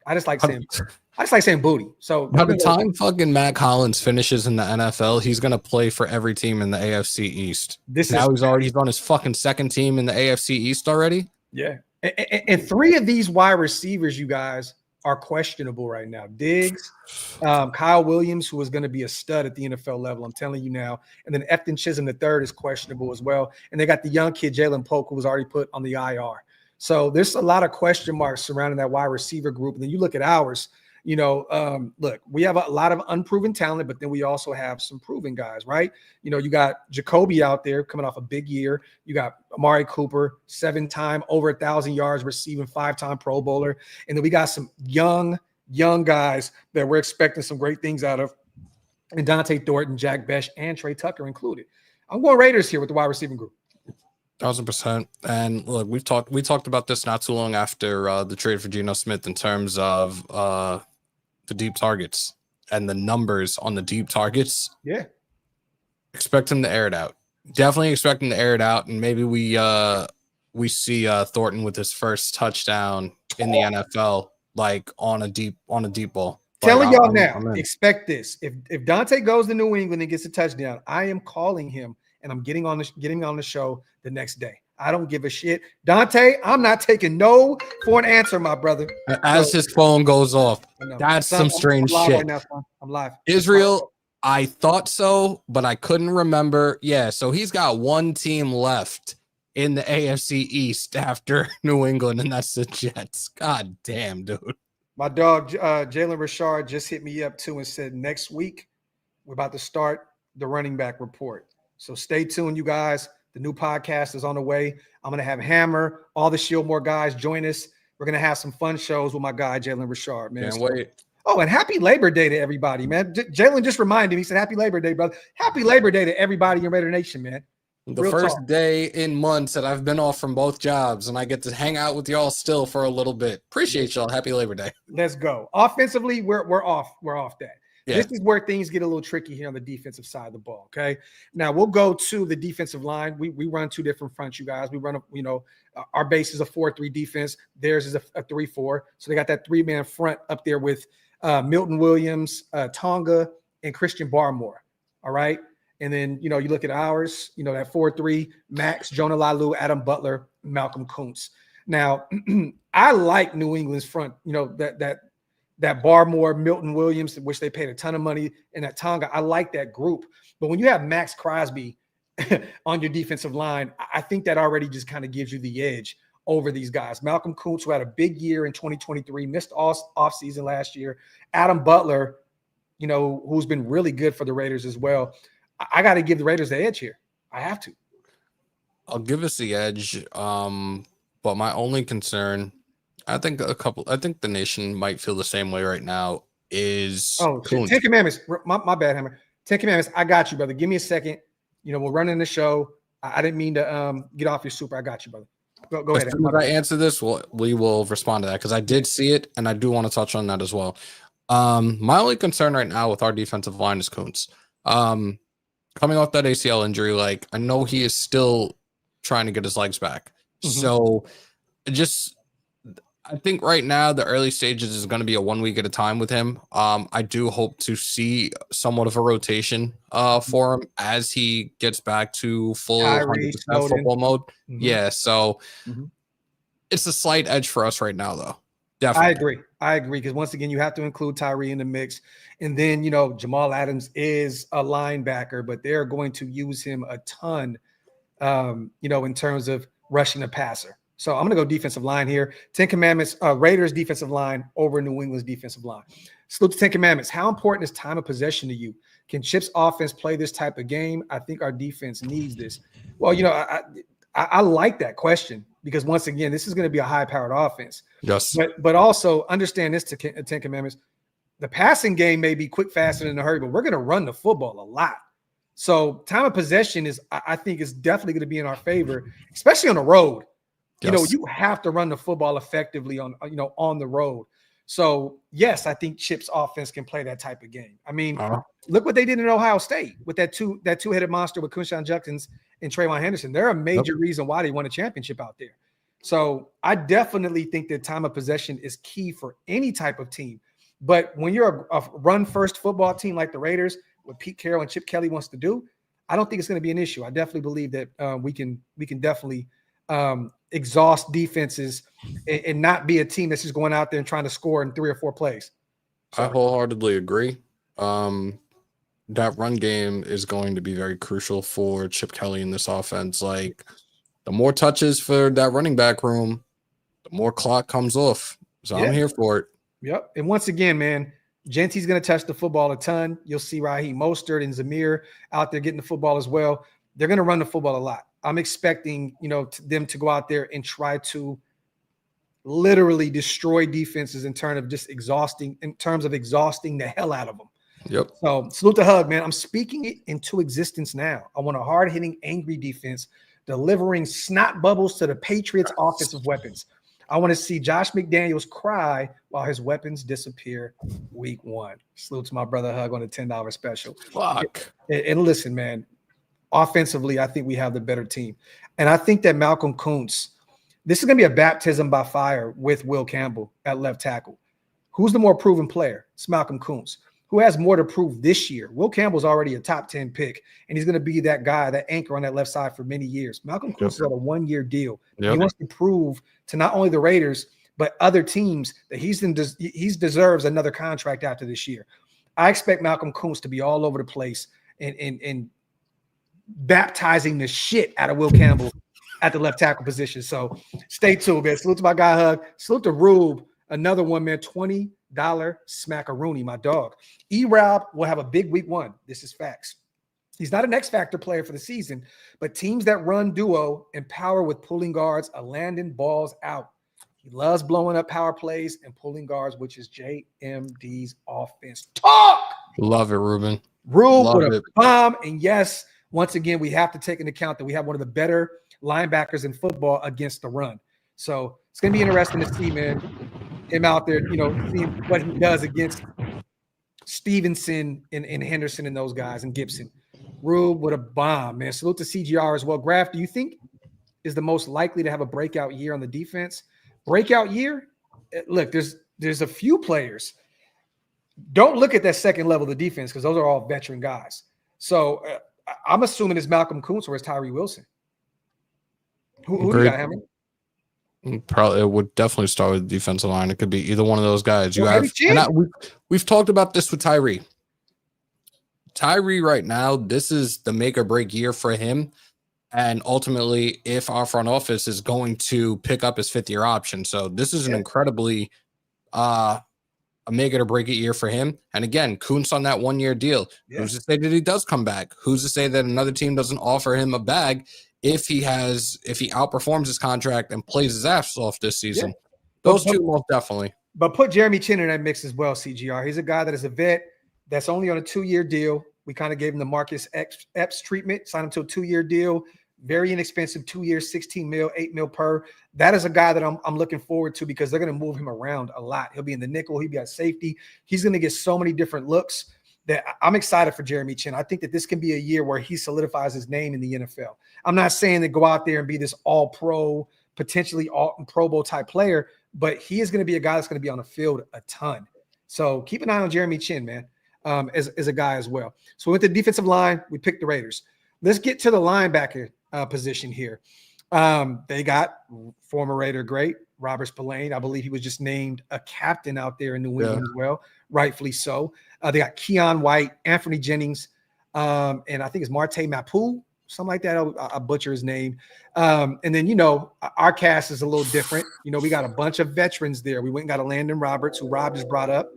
I just like saying Booty. So by the time fucking Mac Hollins finishes in the NFL, he's gonna play for every team in the AFC East. He's on his fucking second team in the AFC East already. Yeah, and 3 of these wide receivers, you guys, are questionable right now. Diggs, Kyle Williams, who is going to be a stud at the NFL level, I'm telling you now, and then Efton Chisholm III is questionable as well. And they got the young kid Jalen Polk, who was already put on the IR. So there's a lot of question marks surrounding that wide receiver group. And then you look at ours, look, we have a lot of unproven talent, but then we also have some proven guys, right? You got Jakobi out there coming off a big year. You got Amari Cooper, 7-time, over 1,000 yards receiving, 5-time Pro Bowler. And then we got some young guys that we're expecting some great things out of. And Dante Thornton, Jack Besh, and Trey Tucker included. I'm going Raiders here with the wide receiving group. 1,000%. And look, we talked about this not too long after the trade for Geno Smith in terms of the deep targets and the numbers on the deep targets. Yeah. Expect him to air it out. Definitely expect him to air it out. And maybe we see Thornton with his first touchdown in the NFL, like on a deep ball. Telling y'all now, expect this. If Dante goes to New England and gets a touchdown, I am calling him and I'm getting on the show the next day. I don't give a shit. Dante, I'm not taking no for an answer, my brother. As his phone goes off, that's some strange shit. Right now, I'm live. Israel, I thought so, but I couldn't remember. Yeah, so he's got 1 team left in the AFC East after New England, and that's the Jets. God damn, dude. My dog, Jalen Richard, just hit me up too and said next week we're about to start the running back report. So stay tuned, you guys. The new podcast is on the way. I'm going to have Hammer, all the Shieldmore guys join us. We're going to have some fun shows with my guy, Jalen Richard, man. Can't wait. Oh, and happy Labor Day to everybody, man. Jalen just reminded me. He said, happy Labor Day, brother. Happy Labor Day to everybody in Raider Nation, man. The first day in months that I've been off from both jobs, and I get to hang out with y'all still for a little bit. Appreciate y'all. Happy Labor Day. Let's go. Offensively, we're off. We're off that. Yeah. This is where things get a little tricky here on the defensive side of the ball, okay? Now, we'll go to the defensive line. We run 2 different fronts, you guys. We run, our base is a 4-3 defense. Theirs is a 3-4. So they got that 3-man front up there with Milton Williams, Tonga, and Christian Barmore, all right? And then, you look at ours, that 4-3, Max, Jonah Lalu, Adam Butler, Malcolm Kuntz. Now, I like New England's front, that Barmore, Milton Williams, which they paid a ton of money, and that Tonga. I like that group. But when you have Maxx Crosby on your defensive line, I think that already just kind of gives you the edge over these guys. Malcolm Kuntz, who had a big year in 2023, missed all offseason last year. Adam Butler, who's been really good for the Raiders as well. I got to give the Raiders the edge here. I have to. I'll give us the edge. But my only concern, I think the nation might feel the same way right now, is Kuntz. 10 Commandments. My bad, Hammer. 10 Commandments. I got you, brother. Give me a second. We're running the show. I didn't mean to get off your super. I got you, brother. Go ahead. As soon as I answer this, we will respond to that, because I did see it, and I do want to touch on that as well. My only concern right now with our defensive line is Kuntz. Coming off that ACL injury, I know he is still trying to get his legs back. Mm-hmm. So I think right now the early stages is going to be a 1 week at a time with him. I do hope to see somewhat of a rotation for him as he gets back to full 100% football mode. Mm-hmm. Yeah, so it's a slight edge for us right now, though. Definitely. I agree, because once again, you have to include Tyree in the mix. And then, Jamal Adams is a linebacker, but they're going to use him a ton, in terms of rushing the passer. So I'm going to go defensive line here. 10 Commandments, Raiders defensive line over New England's defensive line. Salute to 10 Commandments. How important is time of possession to you? Can Chip's offense play this type of game? I think our defense needs this. Well, I like that question, because once again, this is going to be a high-powered offense. Yes. But also understand this, to 10 Commandments. The passing game may be quick, fast, and in a hurry, but we're going to run the football a lot. So time of possession I think is definitely going to be in our favor, especially on the road. Yes. You have to run the football effectively on the road. So yes, I think Chip's offense can play that type of game. I mean, look what they did in Ohio State with that two-headed monster with Quinshon Judkins and Trayvon Henderson. They're a major reason why they won a championship out there. So I definitely think that time of possession is key for any type of team. But when you're a run-first football team like the Raiders, what Pete Carroll and Chip Kelly wants to do, I don't think it's going to be an issue. I definitely believe that we can definitely exhaust defenses and not be a team that's just going out there and trying to score in 3 or 4 plays. I wholeheartedly agree. That run game is going to be very crucial for Chip Kelly in this offense. The more touches for that running back room, the more clock comes off. So I'm here for it. Yep. And once again, man, Jeanty's going to touch the football a ton. You'll see Raheem Mostert and Zamir out there getting the football as well. They're going to run the football a lot. I'm expecting, them to go out there and try to literally destroy defenses in terms of exhausting the hell out of them. Yep. So salute the hug, man. I'm speaking it into existence now. I want a hard-hitting, angry defense delivering snot bubbles to the Patriots' offensive weapons. I want to see Josh McDaniels cry while his weapons disappear week 1. Salute to my brother Hug on the $10 special. Fuck. And listen, man, offensively, I think we have the better team. And I think that Malcolm Kuntz, this is going to be a baptism by fire with Will Campbell at left tackle. Who's the more proven player? It's Malcolm Kuntz. Who has more to prove this year? Will Campbell's already a top 10 pick, and he's going to be that guy, that anchor on that left side for many years. Malcolm Kuntz is on a 1-year deal. He wants to prove to not only the Raiders, but other teams that he deserves another contract after this year. I expect Malcolm Kuntz to be all over the place and baptizing the shit out of Will Campbell at the left tackle position. So stay tuned, man. Salute to my guy Hug. Salute to Rube, another one, man. $20 smackaroony, my dog. E-Rob will have a big week 1. This is facts. He's not an X-Factor player for the season, but teams that run duo and power with pulling guards are landing balls out. He loves blowing up power plays and pulling guards, which is JMD's offense. Talk! Love it, Ruben. Rube with a bomb. And yes, once again, we have to take into account that we have one of the better linebackers in football against the run. So it's going to be interesting to see, man, him out there, seeing what he does against Stevenson and Henderson and those guys and Gibson. Rube with a bomb, man. Salute to CGR as well. Graphk, do you think is the most likely to have a breakout year on the defense? Breakout year? Look, there's a few players. Don't look at that second level of the defense because those are all veteran guys. So I'm assuming it's Malcolm Kuntz or it's Tyree Wilson. Who do you got, Hammer? Probably it would definitely start with the defensive line. It could be either one of those guys. We've talked about this with Tyree. Tyree right now, this is the make or break year for him. And ultimately, if our front office is going to pick up his 5th-year option. So this is an incredibly a make it or break it year for him. And again, Kuntz on that 1-year deal. Yeah. Who's to say that he does come back? Who's to say that another team doesn't offer him a bag if he outperforms his contract and plays his ass off this season? Yeah. Those two most definitely. But put Jeremy Chin in that mix as well, CGR. He's a guy that is a vet that's only on a 2-year deal. We kind of gave him the Marcus Epps treatment, signed him to a 2-year deal. Very inexpensive, 2 years, 16 mil, 8 mil per. That is a guy that I'm looking forward to because they're going to move him around a lot. He'll be in the nickel. He'll be at safety. He's going to get so many different looks that I'm excited for Jeremy Chin. I think that this can be a year where he solidifies his name in the NFL. I'm not saying to go out there and be this all-pro, potentially all Pro Bowl type player, but he is going to be a guy that's going to be on the field a ton. So keep an eye on Jeremy Chin, man, as a guy as well. So with the defensive line, we picked the Raiders. Let's get to the linebacker position here. They got former Raider great Robert Spillane. I believe he was just named a captain out there in New England as well, rightfully so. They got Keon White, Anthony Jennings, and I think it's Marte Mapu, something like that. I'll butcher his name. And then, our cast is a little different. We got a bunch of veterans there. We went and got a Landon Roberts, who Rob just brought up.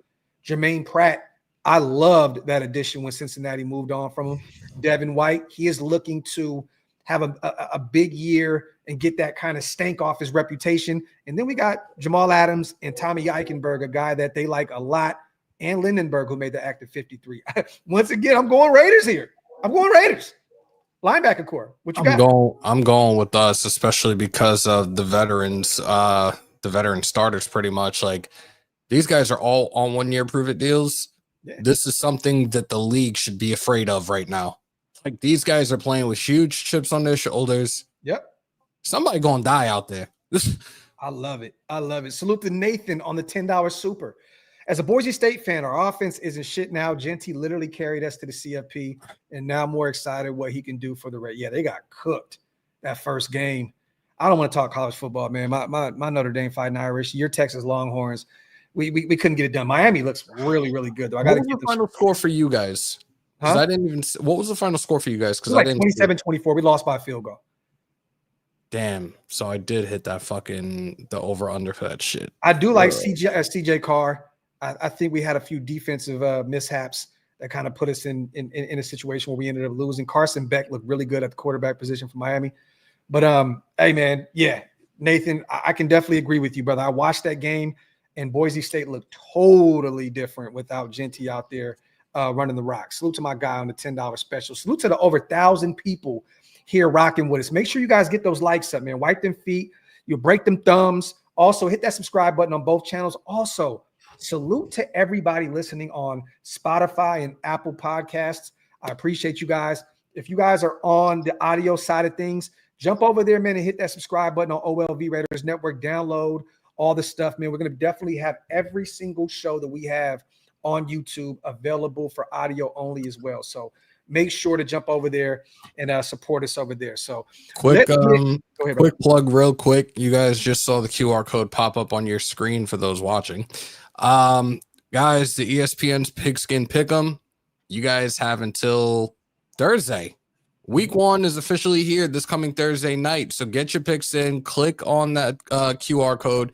Jermaine Pratt. I loved that addition when Cincinnati moved on from him. Devin White, he is looking to have a big year and get that kind of stank off his reputation. And then we got Jamal Adams and Tommy Eichenberg, a guy that they like a lot, and Lindenberg, who made the active 53. Once again, I'm going Raiders here. I'm going Raiders. Linebacker core. What you got? I'm going with us, especially because of the veterans, the veteran starters pretty much. Like, these guys are all on 1-year prove-it deals. Yeah. This is something that the league should be afraid of right now. Like, these guys are playing with huge chips on their shoulders. Yep. Somebody gonna die out there. I love it. I love it. Salute to Nathan on the $10 super. As a Boise State fan, our offense isn't shit now. Jeanty literally carried us to the CFP, and now I'm more excited what he can do for the Raiders. Yeah, they got cooked that first game. I don't want to talk college football, man. My Notre Dame Fighting Irish, your Texas Longhorns, we couldn't get it done. Miami looks really, really good, though. I got to get the final score for you guys. Huh? I didn't even. What was the final score for you guys? Because I didn't. 27-24. We lost by a field goal. Damn. So I did hit that the over under for that shit. I do like CJ Carr. I think we had a few defensive mishaps that kind of put us in a situation where we ended up losing. Carson Beck looked really good at the quarterback position for Miami. But hey man, yeah, Nathan, I can definitely agree with you, brother. I watched that game, and Boise State looked totally different without Jeanty out there running the rock. Salute to my guy on the $10 special. Salute to the over 1,000 people here rocking with us. Make sure you guys get those likes up, man. Wipe them feet. You'll break them thumbs. Also, hit that subscribe button on both channels. Also, salute to everybody listening on Spotify and Apple Podcasts. I appreciate you guys. If you guys are on the audio side of things, jump over there, man, and hit that subscribe button on OLV Raiders Network. Download all the stuff, man. We're going to definitely have every single show that we have on YouTube available for audio only as well. So make sure to jump over there and support us over there. So quick plug real quick. You guys just saw the QR code pop up on your screen for those watching. Guys, the ESPN's Pigskin Pick'em, you guys have until Thursday. Week 1 is officially here this coming Thursday night. So get your picks in, click on that QR code,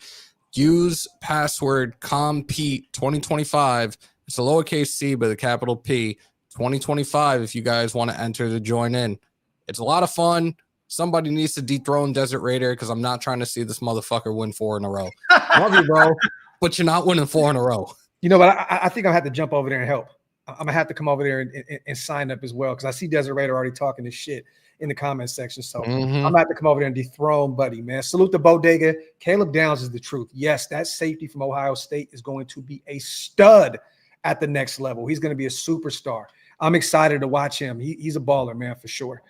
use password COMPETE 2025. It's a lowercase c, but a capital P 2025 if you guys want to enter to join in. It's a lot of fun. Somebody needs to dethrone Desert Raider because I'm not trying to see this motherfucker win 4 in a row. Love you, bro, but you're not winning 4 in a row. But I think I'll have to jump over there and help. I'm going to have to come over there and sign up as well because I see Desert Raider already talking this shit in the comment section. So I'm going to have to come over there and dethrone Buddy, man. Salute to Bodega. Caleb Downs is the truth. Yes, that safety from Ohio State is going to be a stud at the next level. He's going to be a superstar. I'm excited to watch him. He's a baller, man, for sure.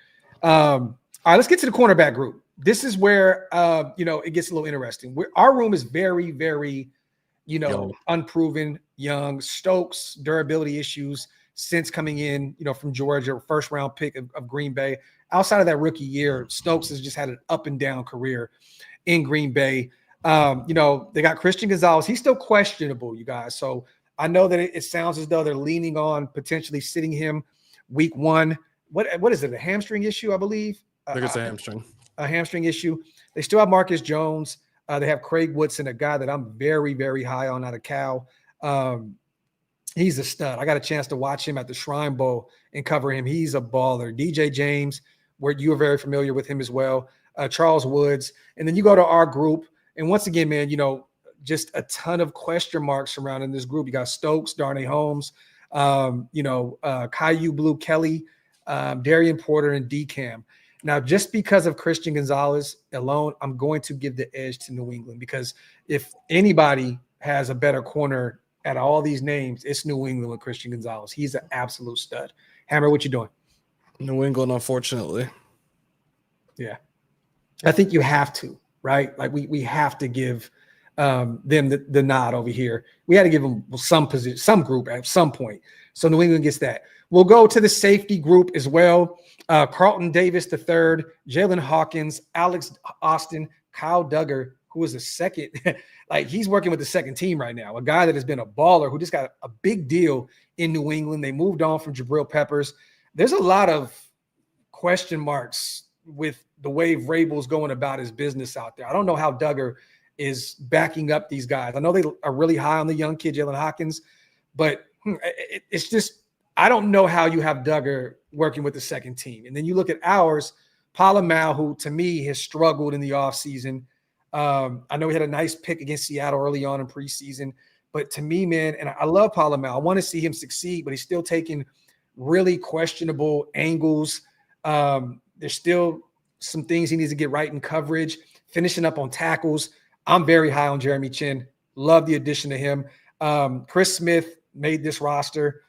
All right, let's get to the cornerback group. This is where, it gets a little interesting. Our room is very, very, unproven, young. Stokes, durability issues since coming in, from Georgia, first round pick of Green Bay. Outside of that rookie year, Stokes has just had an up and down career in Green Bay. They got Christian Gonzalez. He's still questionable, you guys. So I know that it sounds as though they're leaning on potentially sitting him week 1. What is it? A hamstring issue, I believe. I think it's a hamstring. A hamstring issue. They still have Marcus Jones. They have Craig Woodson, a guy that I'm very, very high on out of Cal. He's a stud. I got a chance to watch him at the Shrine Bowl and cover him. He's a baller. DJ James, where you are very familiar with him as well. Charles Woods. And then you go to our group. And once again, man, just a ton of question marks surrounding this group. You got Stokes, Darnay Holmes, Caillou Blue Kelly, Darian Porter, and D-Cam. Now, just because of Christian Gonzalez alone, I'm going to give the edge to New England, because if anybody has a better corner at all these names, it's New England with Christian Gonzalez. He's an absolute stud. Hammer, what you doing? New England, unfortunately. Yeah. I think you have to, right? Like we have to give them the nod over here. We had to give them some position, some group at some point. So New England gets that. We'll go to the safety group as well. Carlton Davis III, Jalen Hawkins, Alex Austin, Kyle Duggar, who is a second, like he's working with the second team right now, a guy that has been a baller who just got a big deal in New England. They moved on from Jabril Peppers. There's a lot of question marks with the way Vrabel's going about his business out there. I don't know how Duggar is backing up these guys. I know they are really high on the young kid, Jalen Hawkins, but it's just, I don't know how you have Duggar working with the second team. And then you look at ours, Palomau, who to me has struggled in the offseason. I know he had a nice pick against Seattle early on in preseason, but to me, man, and I love Palomau. I want to see him succeed, but he's still taking really questionable angles. There's still some things he needs to get right in coverage, finishing up on tackles. I'm very high on Jeremy Chin. Love the addition to him. Chris Smith made this roster.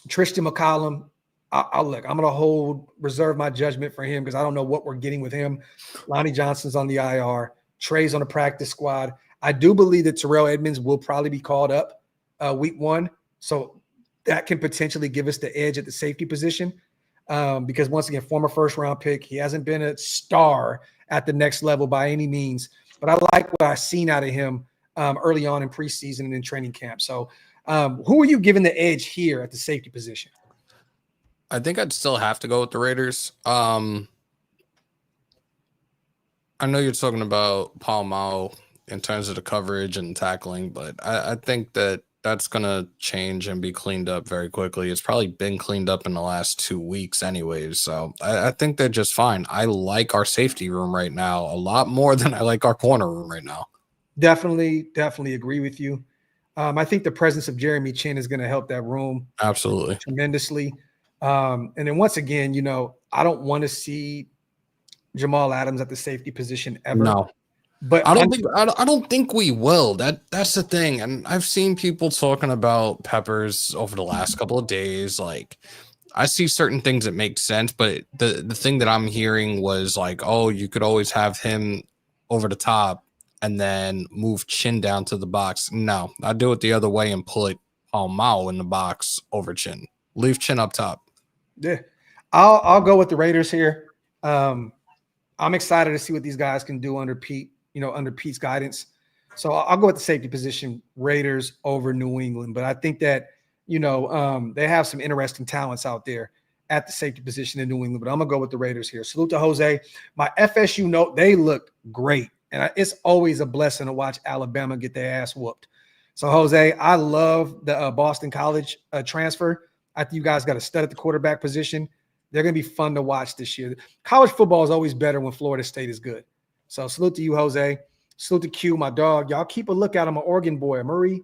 Tristan McCollum, I'm going to reserve my judgment for him because I don't know what we're getting with him. Lonnie Johnson's on the IR. Trey's on the practice squad. I do believe that Terrell Edmonds will probably be called up week 1. So that can potentially give us the edge at the safety position because, once again, former first-round pick. He hasn't been a star at the next level by any means. But I like what I've seen out of him early on in preseason and in training camp. So who are you giving the edge here at the safety position? I think I'd still have to go with the Raiders. I know you're talking about Palomau in terms of the coverage and tackling, but I think that's going to change and be cleaned up very quickly. It's probably been cleaned up in the last 2 weeks anyways. So I think they're just fine. I like our safety room right now a lot more than I like our corner room right now. Definitely agree with you. I think the presence of Jeremy Chin is going to help that room absolutely tremendously. And then once again, I don't want to see Jamal Adams at the safety position ever. No, but I don't think we will. That's the thing. And I've seen people talking about Peppers over the last couple of days. Like, I see certain things that make sense, but the thing that I'm hearing was like, oh, you could always have him over the top and then move Chin down to the box. No, I do it the other way and put Palomau in the box over Chin. Leave Chin up top. Yeah, I'll go with the Raiders here. I'm excited to see what these guys can do under Pete, under Pete's guidance. So I'll go with the safety position, Raiders over New England. But I think that, they have some interesting talents out there at the safety position in New England. But I'm going to go with the Raiders here. Salute to Jose. My FSU note, they looked great. And it's always a blessing to watch Alabama get their ass whooped. So, Jose, I love the Boston College transfer. I think you guys got a stud at the quarterback position. They're going to be fun to watch this year. College football is always better when Florida State is good. So, salute to you, Jose. Salute to Q, my dog. Y'all keep a lookout on my Oregon boy, Murray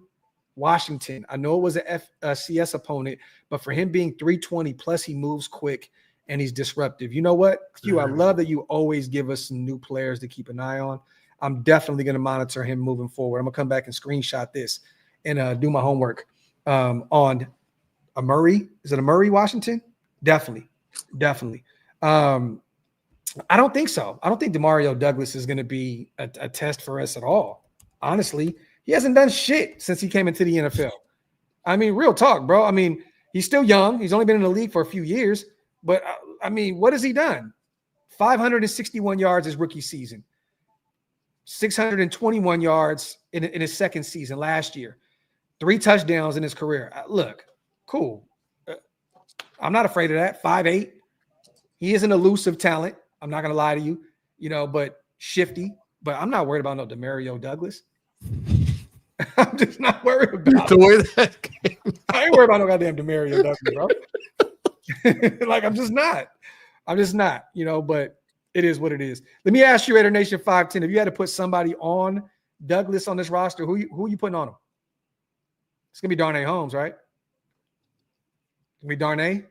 Washington. I know it was a FCS opponent, but for him being 320, plus he moves quick and he's disruptive. You know what, Q, I love that you always give us some new players to keep an eye on. I'm definitely going to monitor him moving forward. I'm going to come back and screenshot this and do my homework on a Murray. Is it a Murray Washington? Definitely. I don't think so. I don't think DeMario Douglas is going to be a test for us at all. Honestly, he hasn't done shit since he came into the NFL. I mean, real talk, bro. I mean, he's still young. He's only been in the league for a few years. But, I mean, what has he done? 561 yards his rookie season. 621 yards in his second season last year. 3 touchdowns in his career. Look, cool. I'm not afraid of that. 5'8", He is an elusive talent. I'm not going to lie to you, but shifty. But I'm not worried about no Demario Douglas. I'm just not worried about the way that came I ain't worried about no goddamn Demario Douglas, bro. Like, I'm just not, but it is what it is. Let me ask you, Raider Nation 510, if you had to put somebody on Douglas on this roster, who are you putting on him? It's going to be Darnay Holmes, right? It's going to be Darnay?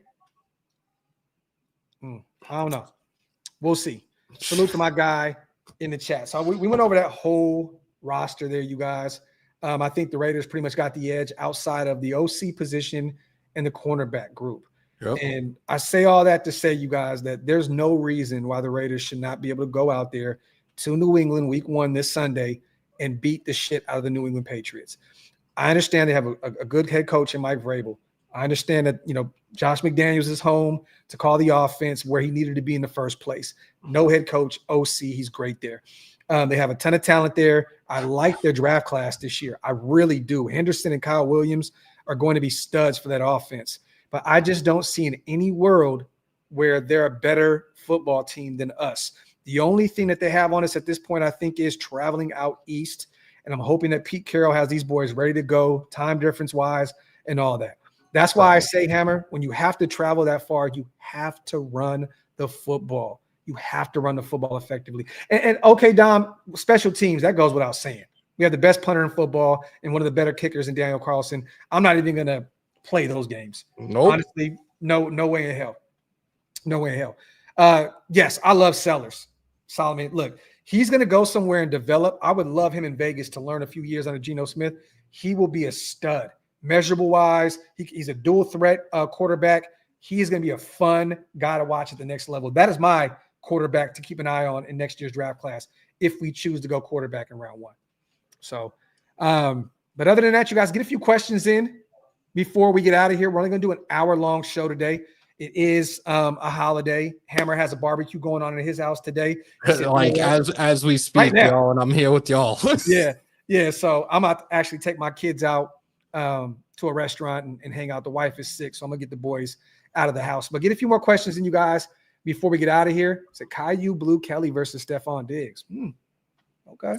I don't know. We'll see. Salute to my guy in the chat. So we went over that whole roster there, you guys. I think the Raiders pretty much got the edge outside of the OC position and the cornerback group. Yep. And I say all that to say, you guys, that there's no reason why the Raiders should not be able to go out there to New England week 1 this Sunday and beat the shit out of the New England Patriots. I understand they have a good head coach in Mike Vrabel. I understand that, Josh McDaniels is home to call the offense where he needed to be in the first place. No head coach, OC, he's great there. They have a ton of talent there. I like their draft class this year. I really do. Henderson and Kyle Williams are going to be studs for that offense. But I just don't see in any world where they're a better football team than us. The only thing that they have on us at this point, I think, is traveling out east. And I'm hoping that Pete Carroll has these boys ready to go, time difference-wise, and all that. That's why I say, Hammer, when you have to travel that far, you have to run the football. You have to run the football effectively. And okay, Dom, special teams, that goes without saying. We have the best punter in football and one of the better kickers in Daniel Carlson. I'm not even going to play those games. Nope. Honestly, no way in hell. No way in hell. Yes, I love Sellers. Solomon, look, he's going to go somewhere and develop. I would love him in Vegas to learn a few years under Geno Smith. He will be a stud. Measurable wise, he's a dual threat quarterback. He is going to be a fun guy to watch at the next level. That is my quarterback to keep an eye on in next year's draft class if we choose to go quarterback in round 1. So, but other than that, you guys get a few questions in before we get out of here. We're only going to do an hour-long show today. It is a holiday. Hammer has a barbecue going on in his house today. Like as we speak, right y'all, and I'm here with y'all. Yeah. So I'm about to actually take my kids out to a restaurant and hang out. The wife is sick, so I'm gonna get the boys out of the house. But get a few more questions in, you guys, before we get out of here. It's Caillou Blue Kelly versus Stephon Diggs. Okay,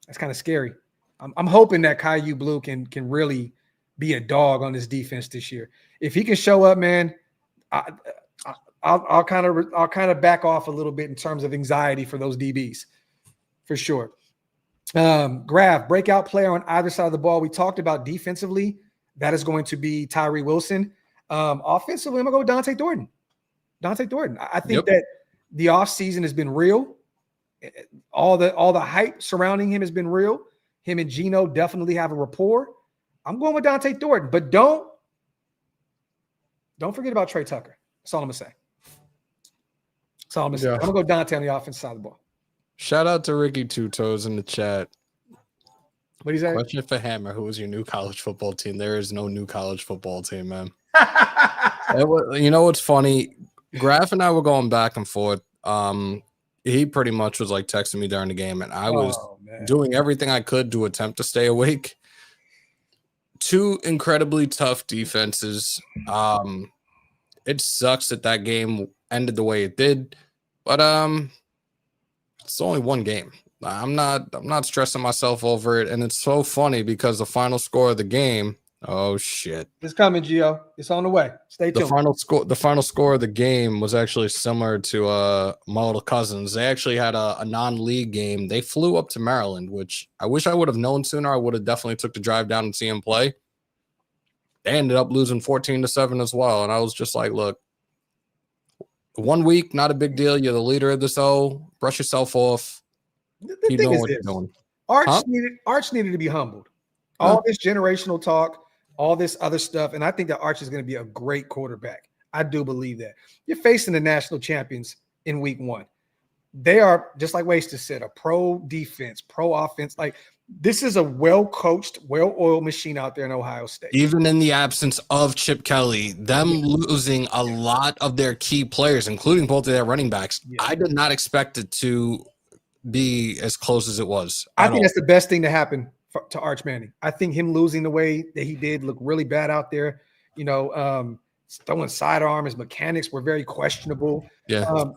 that's kind of scary. I'm hoping that Caillou Blue can really be a dog on this defense this year. If he can show up, man, I'll kind of back off a little bit in terms of anxiety for those DBs, for sure. Graphk, breakout player on either side of the ball. We talked about defensively. That is going to be Tyree Wilson. Offensively, I'm going to go Dante Thornton. I think that the offseason has been real. All the hype surrounding him has been real. Him and Geno definitely have a rapport. I'm going with Dante Thornton, but don't forget about Trey Tucker. That's all I'm going to say. I'm going to go Dante on the offensive side of the ball. Shout out to Ricky Two Toes in the chat. What do you say? Question for Hammer: who is your new college football team? There is no new college football team, man. You know what's funny? Graphk and I were going back and forth. He pretty much was like texting me during the game, and I was doing everything I could to attempt to stay awake. Two incredibly tough defenses. It sucks that game ended the way it did, but it's only one game. I'm not stressing myself over it, and it's so funny because the final score of the game. Oh shit! It's coming, Gio. It's on the way. Stay tuned. The final score of the game was actually similar to my little cousins. They actually had a non-league game. They flew up to Maryland, which I wish I would have known sooner. I would have definitely took the drive down and see him play. They ended up losing 14-7 as well, and I was just like, look. 1 week, not a big deal. You're the leader of this. Brush yourself off. The thing is this. Arch needed to be humbled. All this generational talk, all this other stuff, and I think that Arch is going to be a great quarterback. I do believe that. You're facing the national champions in week 1. They are, just like Waste said, a pro defense, pro offense. Like, this is a well-coached, well-oiled machine out there in Ohio State. Even in the absence of Chip Kelly, them losing a lot of their key players, including both of their running backs, I did not expect it to be as close as it was. I think that's the best thing to happen to Arch Manning. I think him losing the way that he did look really bad out there. throwing sidearm. His mechanics were very questionable. Yeah.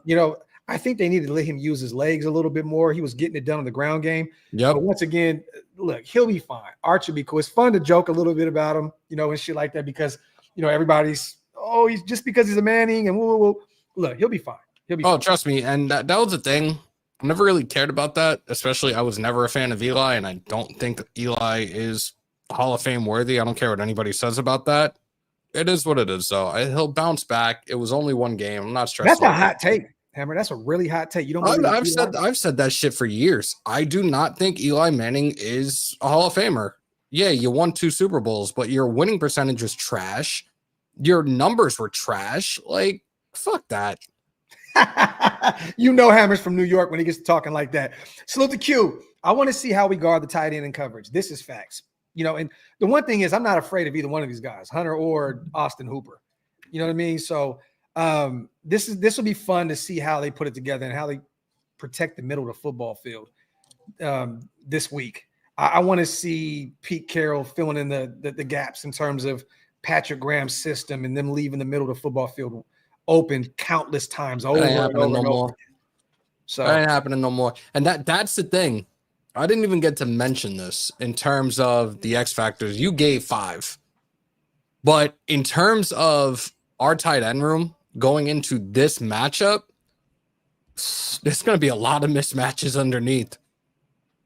I think they needed to let him use his legs a little bit more. He was getting it done on the ground game. Yep. But once again, look, he'll be fine. Arch will be cool. It's fun to joke a little bit about him, and shit like that because, everybody's, he's just because he's a Manning and woo. Look, he'll be fine. He'll be fine. Trust me. And that was the thing. I never really cared about that, especially I was never a fan of Eli, and I don't think Eli is Hall of Fame worthy. I don't care what anybody says about that. It is what it is, though. He'll bounce back. It was only one game. I'm not stressed. That's a hot take, Hammer. That's a really hot take. You don't. I've said that shit for years. I do not think Eli Manning is a Hall of Famer. Yeah, you won 2 Super Bowls, but your winning percentage was trash. Your numbers were trash. Like, fuck that. Hammer's from New York when he gets to talking like that. Salute to Q. I want to see how we guard the tight end in coverage. This is facts. And the one thing is I'm not afraid of either one of these guys, Hunter or Austin Hooper. You know what I mean? So this will be fun to see how they put it together and how they protect the middle of the football field this week. I want to see Pete Carroll filling in the gaps in terms of Patrick Graham's system and them leaving the middle of the football field open countless times over and over. So that ain't happening no more. And that's the thing. I didn't even get to mention this in terms of the X factors. You gave 5. But in terms of our tight end room going into this matchup, there's going to be a lot of mismatches underneath.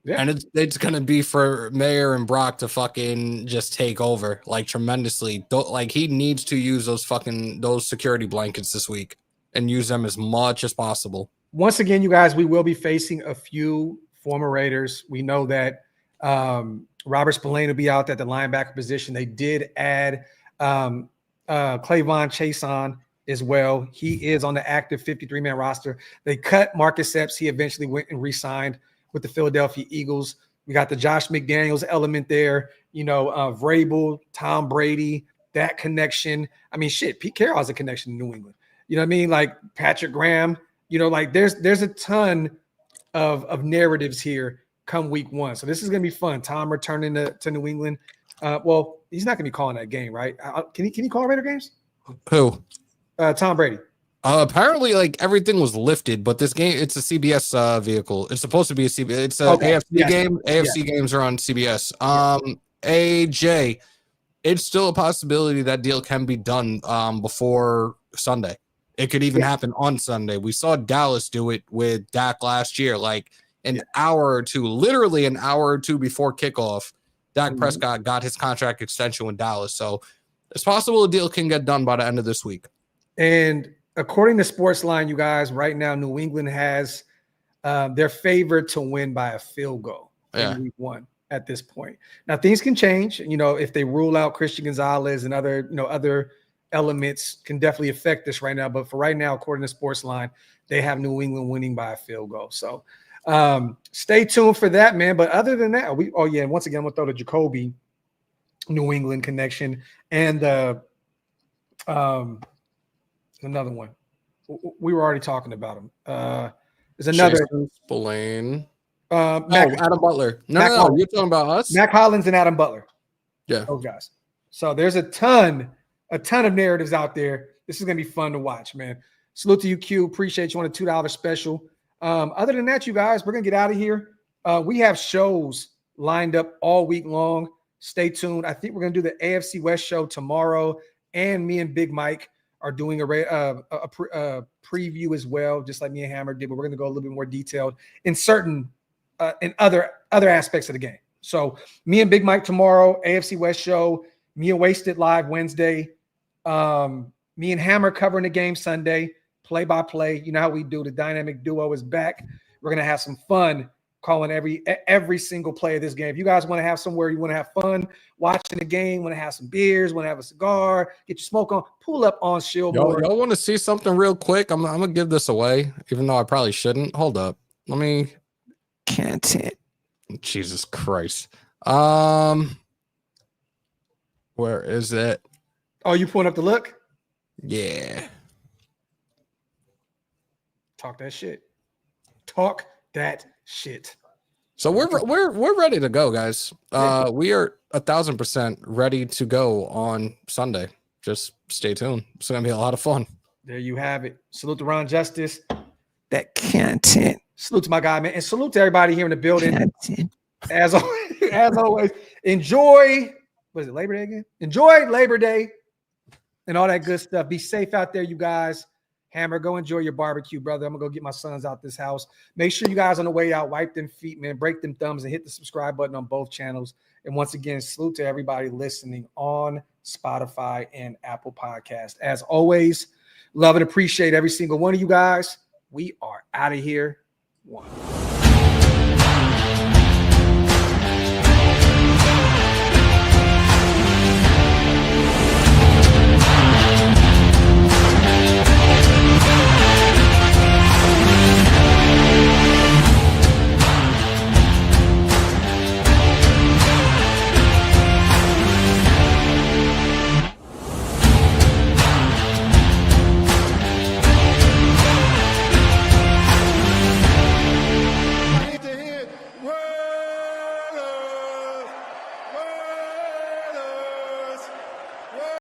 Yeah. And it's going to be for Maye and Brock to fucking just take over like tremendously. Like he needs to use those security blankets this week and use them as much as possible. Once again, you guys, we will be facing a few former Raiders. We know that Robert Spillane will be out at the linebacker position. They did add Clavon Chason as well. He is on the active 53-man roster. They cut Marcus Epps. He eventually went and re-signed with the Philadelphia Eagles. We got the Josh McDaniels element there, Vrabel, Tom Brady, that connection. I mean, shit, Pete Carroll has a connection to New England. You know what I mean? Like Patrick Graham, there's a ton of narratives here come week 1. So this is going to be fun. Tom returning to New England. Well, he's not going to be calling that game, right? Can he call Raider games? Who? Tom Brady. Apparently, like everything was lifted, but this game, it's a CBS vehicle. It's supposed to be a CBS. It's an AFC game. AFC games are on CBS. AJ, it's still a possibility that deal can be done before Sunday. It could even happen on Sunday. We saw Dallas do it with Dak last year, like an hour or two, literally an hour or two before kickoff. Dak Prescott got his contract extension with Dallas. So it's possible a deal can get done by the end of this week. And according to Sportsline, you guys, right now, New England has they're favored to win by a field goal in week 1 at this point. Now, things can change, if they rule out Christian Gonzalez and other elements can definitely affect this right now. But for right now, according to Sportsline, they have New England winning by a field goal. So stay tuned for that, man. But other than that, once again, we'll throw the Jakobi New England connection and another one. We were already talking about him. There's another Spillane. Adam Butler. No, you're talking about us. Mac Hollins and Adam Butler. Yeah, those guys. So there's a ton of narratives out there. This is gonna be fun to watch, man. Salute to you, Q. Appreciate you on a $2 special. Other than that, you guys, we're gonna get out of here. We have shows lined up all week long. Stay tuned. I think we're gonna do the AFC West show tomorrow, and me and Big Mike are doing a preview as well, just like me and Hammer did. But we're going to go a little bit more detailed in certain in other aspects of the game. So me and Big Mike tomorrow, AFC West show. Me and Wasted live Wednesday. Me and Hammer covering the game Sunday, play by play. You know how we do. The dynamic duo is back. We're going to have some fun calling every single play of this game. If you guys want to have somewhere you want to have fun watching the game, want to have some beers, want to have a cigar, get your smoke on, pull up on Shieldboard. Y'all want to see something real quick? I'm gonna give this away, even though I probably shouldn't. Hold up. Let me. Can't it? Jesus Christ. Where is it? Oh, you pulling up the look? Yeah. Talk that shit. Talk that shit. So we're ready to go, guys. We are 1,000% ready to go on Sunday. just stay tuned. It's going to be a lot of fun. There you have it. Salute to Ron Justice. That content. Salute to my guy, man. And salute to everybody here in the building. Content. As always, enjoy. What is it, Labor Day again? Enjoy Labor Day and all that good stuff. Be safe out there, you guys. Hammer, go enjoy your barbecue, brother. I'm going to go get my sons out this house. Make sure you guys on the way out, wipe them feet, man, break them thumbs, and hit the subscribe button on both channels. And once again, salute to everybody listening on Spotify and Apple Podcast. As always, love and appreciate every single one of you guys. We are out of here. One.